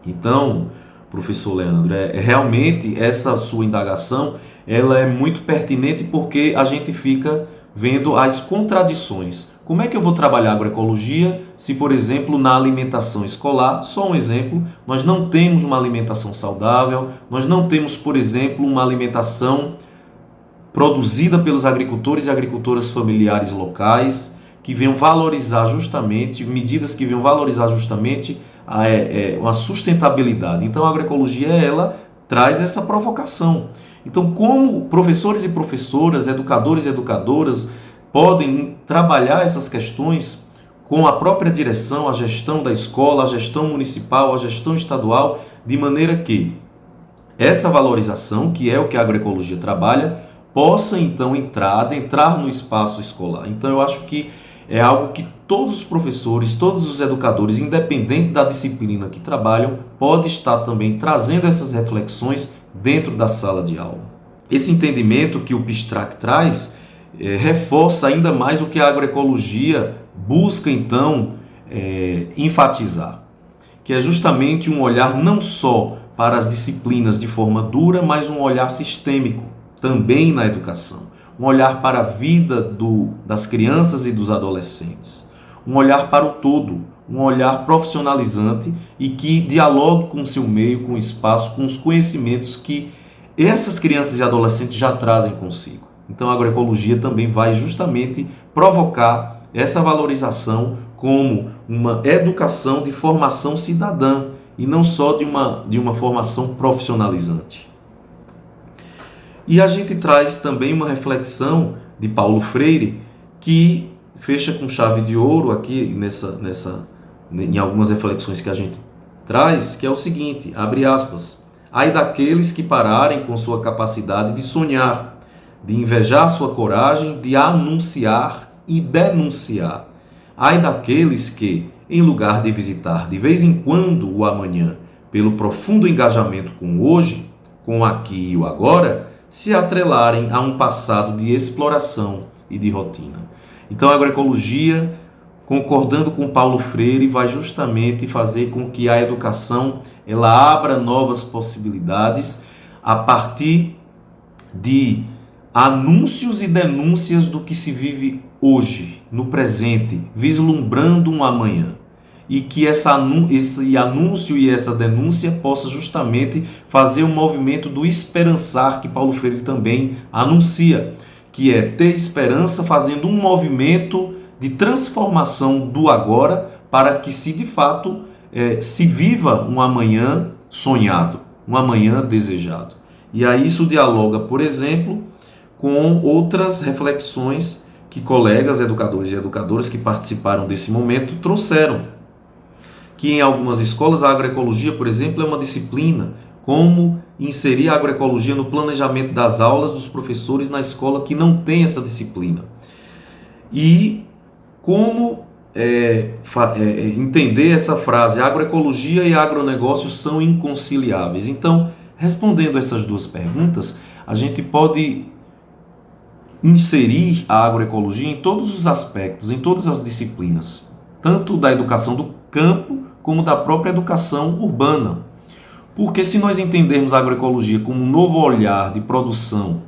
Então, professor Leandro, realmente essa sua indagação ela é muito pertinente porque a gente fica vendo as contradições. Como é que eu vou trabalhar agroecologia se, por exemplo, na alimentação escolar, só um exemplo, nós não temos uma alimentação saudável, nós não temos, por exemplo, uma alimentação produzida pelos agricultores e agricultoras familiares locais, que venham valorizar justamente, medidas que venham valorizar justamente a sustentabilidade. Então a agroecologia ela traz essa provocação. Então como professores e professoras, educadores e educadoras podem trabalhar essas questões com a própria direção, a gestão da escola, a gestão municipal, a gestão estadual, de maneira que essa valorização, que é o que a agroecologia trabalha, possa então adentrar no espaço escolar. Então eu acho que é algo que todos os professores, todos os educadores, independente da disciplina que trabalham, pode estar também trazendo essas reflexões dentro da sala de aula. Esse entendimento que o PSTRAC traz reforça ainda mais o que a agroecologia busca então enfatizar, que é justamente um olhar não só para as disciplinas de forma dura, mas um olhar sistêmico também na educação, um olhar para a vida das crianças e dos adolescentes, um olhar para o todo, um olhar profissionalizante e que dialogue com o seu meio, com o espaço, com os conhecimentos que essas crianças e adolescentes já trazem consigo. Então a agroecologia também vai justamente provocar essa valorização como uma educação de formação cidadã e não só de uma formação profissionalizante. E a gente traz também uma reflexão de Paulo Freire que fecha com chave de ouro aqui em algumas reflexões que a gente traz, que é o seguinte, abre aspas, ai daqueles que pararem com sua capacidade de sonhar, de invejar sua coragem, de anunciar e denunciar. Ai daqueles que, em lugar de visitar de vez em quando o amanhã, pelo profundo engajamento com o hoje, com o aqui e o agora, se atrelarem a um passado de exploração e de rotina. Então a agroecologia, concordando com Paulo Freire, vai justamente fazer com que a educação ela abra novas possibilidades a partir de anúncios e denúncias do que se vive hoje, no presente, vislumbrando um amanhã. E que esse anúncio e essa denúncia possa justamente fazer um movimento do esperançar que Paulo Freire também anuncia, que é ter esperança fazendo um movimento de transformação do agora para que se de fato se viva um amanhã sonhado, um amanhã desejado. E aí isso dialoga, por exemplo, com outras reflexões que colegas educadores e educadoras que participaram desse momento trouxeram. Que em algumas escolas a agroecologia, por exemplo, é uma disciplina, como inserir a agroecologia no planejamento das aulas dos professores na escola que não tem essa disciplina. E como entender essa frase, agroecologia e agronegócio são inconciliáveis. Então, respondendo essas duas perguntas, a gente pode inserir a agroecologia em todos os aspectos, em todas as disciplinas, tanto da educação do campo como da própria educação urbana. Porque se nós entendermos a agroecologia como um novo olhar de produção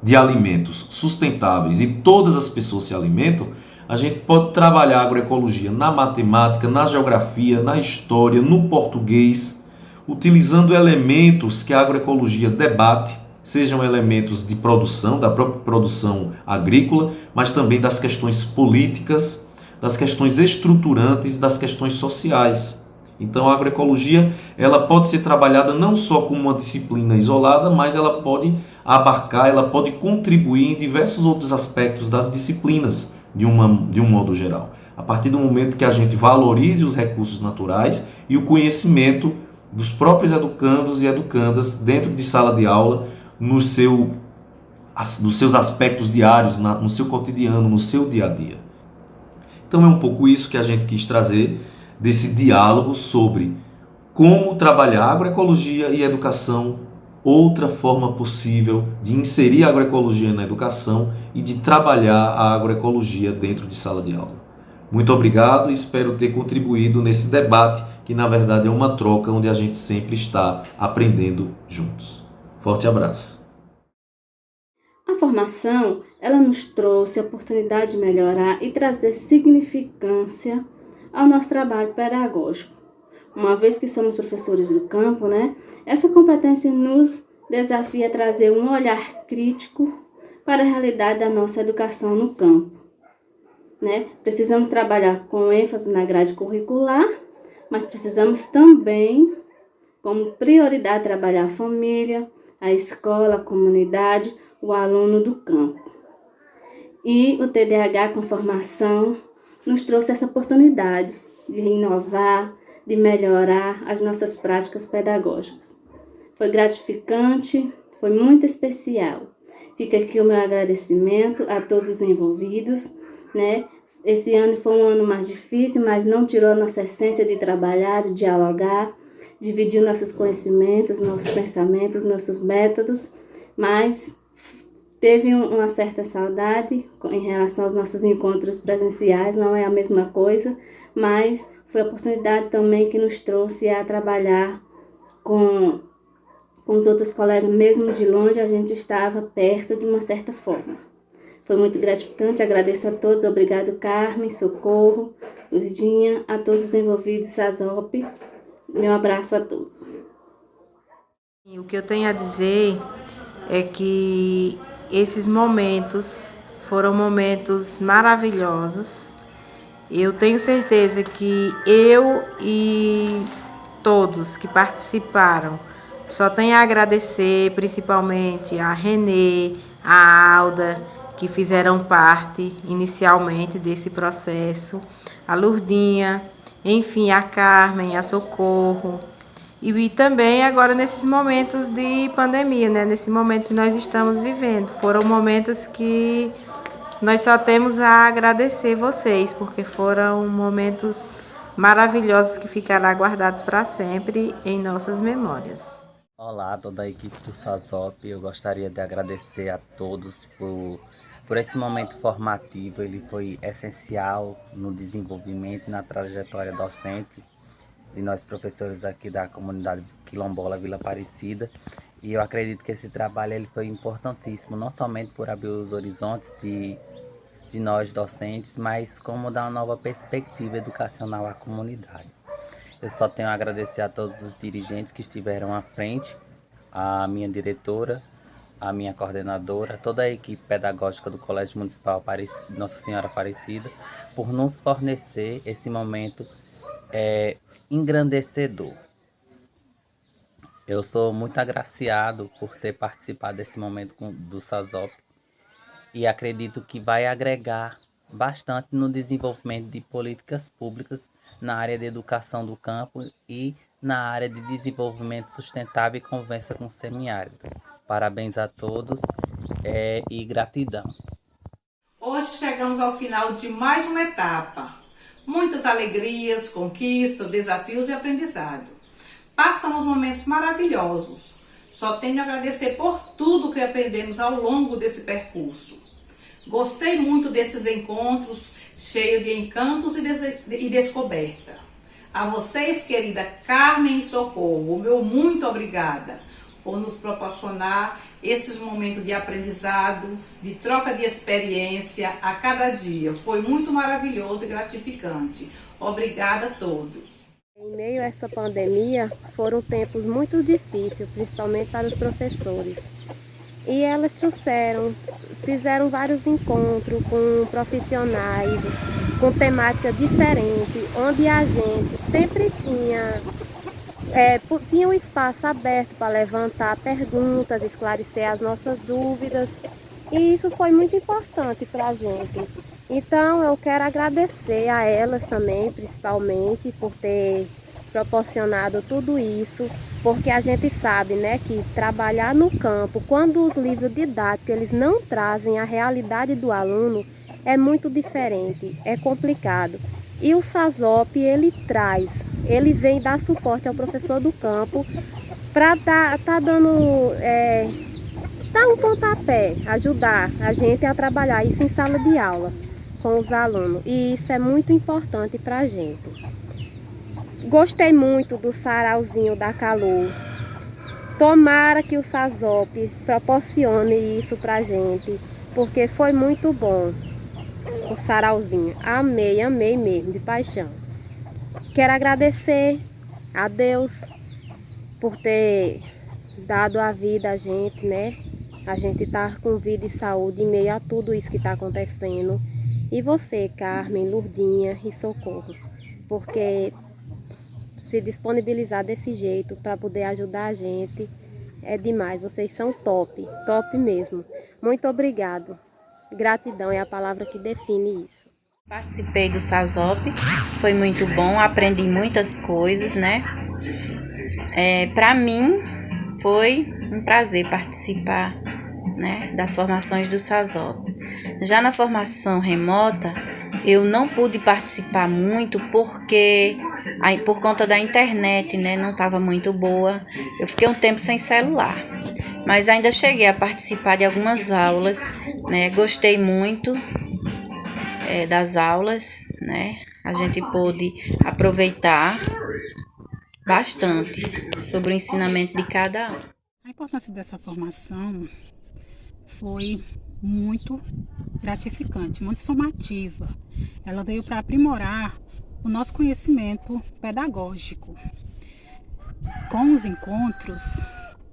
de alimentos sustentáveis e todas as pessoas se alimentam, a gente pode trabalhar a agroecologia na matemática, na geografia, na história, no português, utilizando elementos que a agroecologia debate, sejam elementos de produção, da própria produção agrícola, mas também das questões políticas, das questões estruturantes, das questões sociais. Então a agroecologia ela pode ser trabalhada não só como uma disciplina isolada, mas ela pode abarcar, ela pode contribuir em diversos outros aspectos das disciplinas, de um modo geral. A partir do momento que a gente valorize os recursos naturais e o conhecimento dos próprios educandos e educandas dentro de sala de aula, nos seus aspectos diários, no seu cotidiano, no seu dia a dia. Então é um pouco isso que a gente quis trazer desse diálogo sobre como trabalhar agroecologia e educação, outra forma possível de inserir a agroecologia na educação e de trabalhar a agroecologia dentro de sala de aula. Muito obrigado e espero ter contribuído nesse debate que na verdade é uma troca onde a gente sempre está aprendendo juntos. Forte abraço. A formação, ela nos trouxe a oportunidade de melhorar e trazer significância ao nosso trabalho pedagógico. Uma vez que somos professores do campo, essa competência nos desafia a trazer um olhar crítico para a realidade da nossa educação no campo. Precisamos trabalhar com ênfase na grade curricular, mas precisamos também, como prioridade, trabalhar a família, a escola, a comunidade, o aluno do campo. E o TDAH com formação nos trouxe essa oportunidade de inovar, de melhorar as nossas práticas pedagógicas. Foi gratificante, foi muito especial. Fica aqui o meu agradecimento a todos os envolvidos, Esse ano foi um ano mais difícil, mas não tirou a nossa essência de trabalhar, de dialogar, dividir nossos conhecimentos, nossos pensamentos, nossos métodos, mas teve uma certa saudade em relação aos nossos encontros presenciais, não é a mesma coisa, mas foi a oportunidade também que nos trouxe a trabalhar com os outros colegas, mesmo de longe, a gente estava perto de uma certa forma. Foi muito gratificante, agradeço a todos, obrigado Carmen, Socorro, Lurdinha, a todos os envolvidos, SASOP, meu abraço a todos. O que eu tenho a dizer é que esses momentos foram momentos maravilhosos. Eu tenho certeza que eu e todos que participaram só tenho a agradecer, principalmente a Renê, a Alda, que fizeram parte inicialmente desse processo, a Lurdinha, enfim, a Carmen, a Socorro, e também agora nesses momentos de pandemia, né? Nesse momento que nós estamos vivendo. Foram momentos que nós só temos a agradecer vocês, porque foram momentos maravilhosos que ficarão guardados para sempre em nossas memórias. Olá, toda a equipe do SASOP. Eu gostaria de agradecer a todos por esse momento formativo. Ele foi essencial no desenvolvimento e na trajetória docente de nós professores aqui da comunidade quilombola Vila Aparecida. E eu acredito que esse trabalho ele foi importantíssimo, não somente por abrir os horizontes de nós docentes, mas como dar uma nova perspectiva educacional à comunidade. Eu só tenho a agradecer a todos os dirigentes que estiveram à frente, a minha diretora, a minha coordenadora, toda a equipe pedagógica do Colégio Municipal Nossa Senhora Aparecida, por nos fornecer esse momento engrandecedor. Eu sou muito agraciado por ter participado desse momento do SASOP e acredito que vai agregar bastante no desenvolvimento de políticas públicas na área de educação do campo e na área de desenvolvimento sustentável e convivência com o semiárido. Parabéns a todos e gratidão. Hoje chegamos ao final de mais uma etapa. Muitas alegrias, conquistas, desafios e aprendizado. Passamos momentos maravilhosos. Só tenho a agradecer por tudo que aprendemos ao longo desse percurso. Gostei muito desses encontros, cheios de encantos e descoberta. A vocês, querida Carmen e Socorro, o meu muito obrigada por nos proporcionar esses momentos de aprendizado, de troca de experiência a cada dia. Foi muito maravilhoso e gratificante. Obrigada a todos. Em meio a essa pandemia, foram tempos muito difíceis, principalmente para os professores. E elas fizeram vários encontros com profissionais, com temática diferente, onde a gente sempre tinha um espaço aberto para levantar perguntas, esclarecer as nossas dúvidas. E isso foi muito importante para a gente. Então eu quero agradecer a elas também, principalmente, por ter proporcionado tudo isso, porque a gente sabe, né, que trabalhar no campo, quando os livros didáticos eles não trazem a realidade do aluno, é muito diferente, é complicado. E o SASOP, ele vem dar suporte ao professor do campo para dar um pontapé, ajudar a gente a trabalhar isso em sala de aula com os alunos. E isso é muito importante para a gente. Gostei muito do sarauzinho da Calor. Tomara que o SASOP proporcione isso pra gente, porque foi muito bom o sarauzinho. Amei, amei mesmo, de paixão. Quero agradecer a Deus por ter dado a vida a gente, né? A gente tá com vida e saúde em meio a tudo isso que tá acontecendo. E você, Carmen, Lurdinha e Socorro, porque se disponibilizar desse jeito para poder ajudar a gente é demais. Vocês são top, top mesmo. Muito obrigado. Gratidão é a palavra que define isso. Participei do SASOP, foi muito bom, aprendi muitas coisas, né? Para mim foi um prazer participar, né, das formações do SASOP. Já na formação remota, Eu não pude participar muito porque, aí, por conta da internet, né, não estava muito boa. Eu fiquei um tempo sem celular, mas ainda cheguei a participar de algumas aulas, né, gostei muito das aulas, né, a gente pôde aproveitar bastante sobre o ensinamento de cada um. A importância dessa formação foi muito gratificante, muito somativa. Ela veio para aprimorar o nosso conhecimento pedagógico. Com os encontros,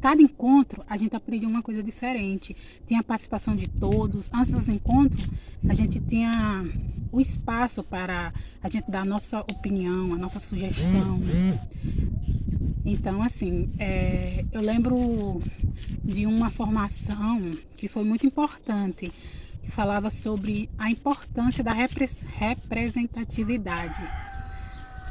cada encontro a gente aprendia uma coisa diferente. Tinha a participação de todos. Antes dos encontros, a gente tinha o espaço para a gente dar a nossa opinião, a nossa sugestão. Então, assim, eu lembro de uma formação que foi muito importante, que falava sobre a importância da representatividade.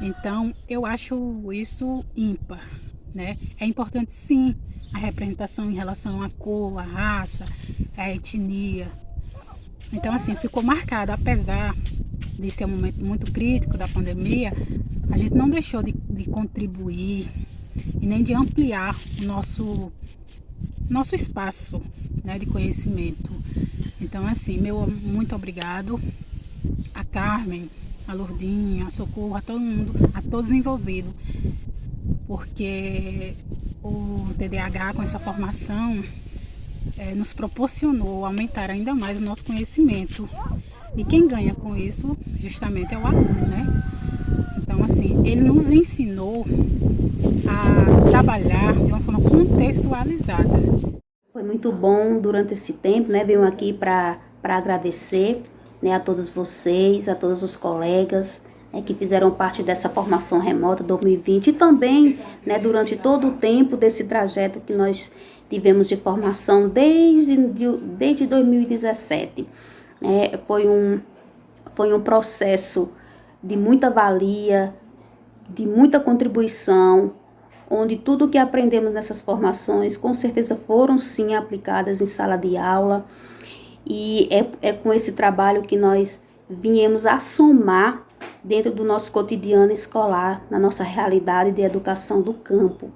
Então, eu acho isso ímpar, né? É importante, sim, a representação em relação à cor, à raça, à etnia. Então, assim, ficou marcado, apesar de ser um momento muito crítico da pandemia, a gente não deixou de contribuir e nem de ampliar o nosso espaço, né, de conhecimento. Então, assim, meu muito obrigado a Carmen, a Lourdinha, a Socorro, a todo mundo, a todos envolvidos, porque o TDAH com essa formação nos proporcionou aumentar ainda mais o nosso conhecimento. E quem ganha com isso, justamente, é o aluno, né? Então, assim, ele nos ensinou a trabalhar de uma forma contextualizada. Foi muito bom durante esse tempo, né? Venho aqui para agradecer, né, a todos vocês, a todos os colegas, né, que fizeram parte dessa formação remota 2020 e também, né, durante todo o tempo desse trajeto que nós tivemos de formação desde 2017. Foi um processo de muita valia, de muita contribuição, onde tudo que aprendemos nessas formações com certeza foram sim aplicadas em sala de aula, e é com esse trabalho que nós viemos a somar dentro do nosso cotidiano escolar, na nossa realidade de educação do campo.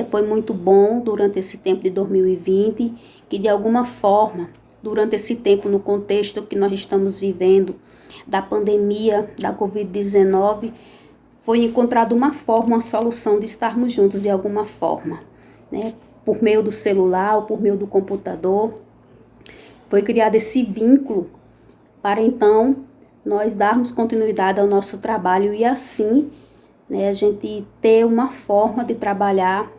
Foi muito bom durante esse tempo de 2020, que de alguma forma, durante esse tempo, no contexto que nós estamos vivendo, da pandemia da Covid-19, foi encontrada uma forma, uma solução de estarmos juntos de alguma forma, né? Por meio do celular ou por meio do computador. Foi criado esse vínculo para então nós darmos continuidade ao nosso trabalho e assim, né, a gente ter uma forma de trabalhar,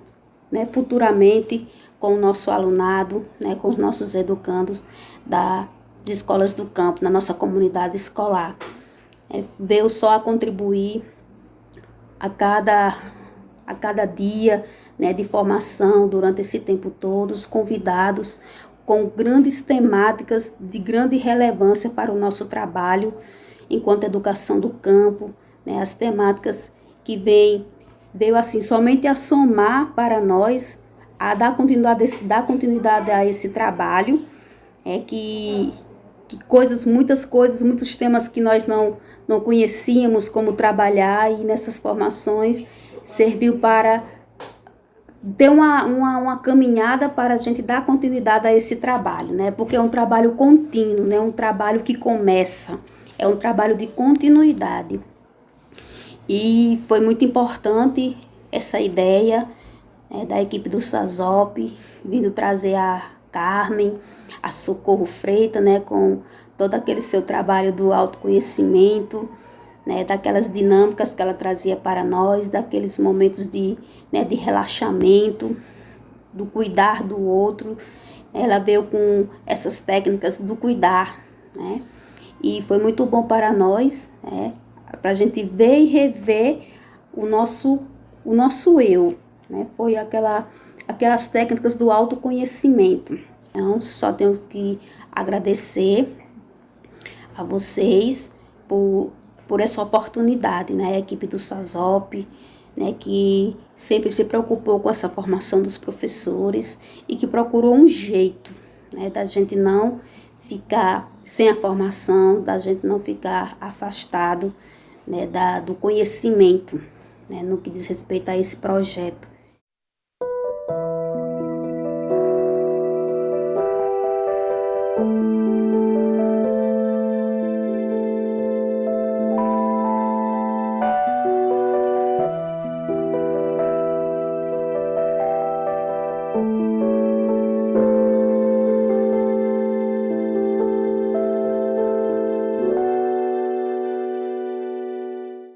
né, futuramente com o nosso alunado, né, com os nossos educandos das escolas do campo, na nossa comunidade escolar. Veio só a contribuir a cada dia, né, de formação durante esse tempo todo, os convidados com grandes temáticas de grande relevância para o nosso trabalho enquanto educação do campo, né, as temáticas que veio assim somente a somar para nós, a dar continuidade a esse trabalho, que muitos temas que nós não conhecíamos como trabalhar, e nessas formações serviu para ter uma caminhada para a gente dar continuidade a esse trabalho, né? Porque é um trabalho contínuo, né? Um trabalho que começa, é um trabalho de continuidade. E foi muito importante essa ideia da equipe do SASOP, vindo trazer a Carmen, a Socorro Freitas, né, com todo aquele seu trabalho do autoconhecimento, né, daquelas dinâmicas que ela trazia para nós, daqueles momentos de relaxamento, do cuidar do outro. Ela veio com essas técnicas do cuidar, né, e foi muito bom para nós, para a gente ver e rever o nosso eu, né, foi aquelas técnicas do autoconhecimento. Então, só tenho que agradecer a vocês por essa oportunidade, né? A equipe do SASOP, né? Que sempre se preocupou com essa formação dos professores e que procurou um jeito, né? Da gente não ficar sem a formação, da gente não ficar afastado, né, do conhecimento, né, no que diz respeito a esse projeto.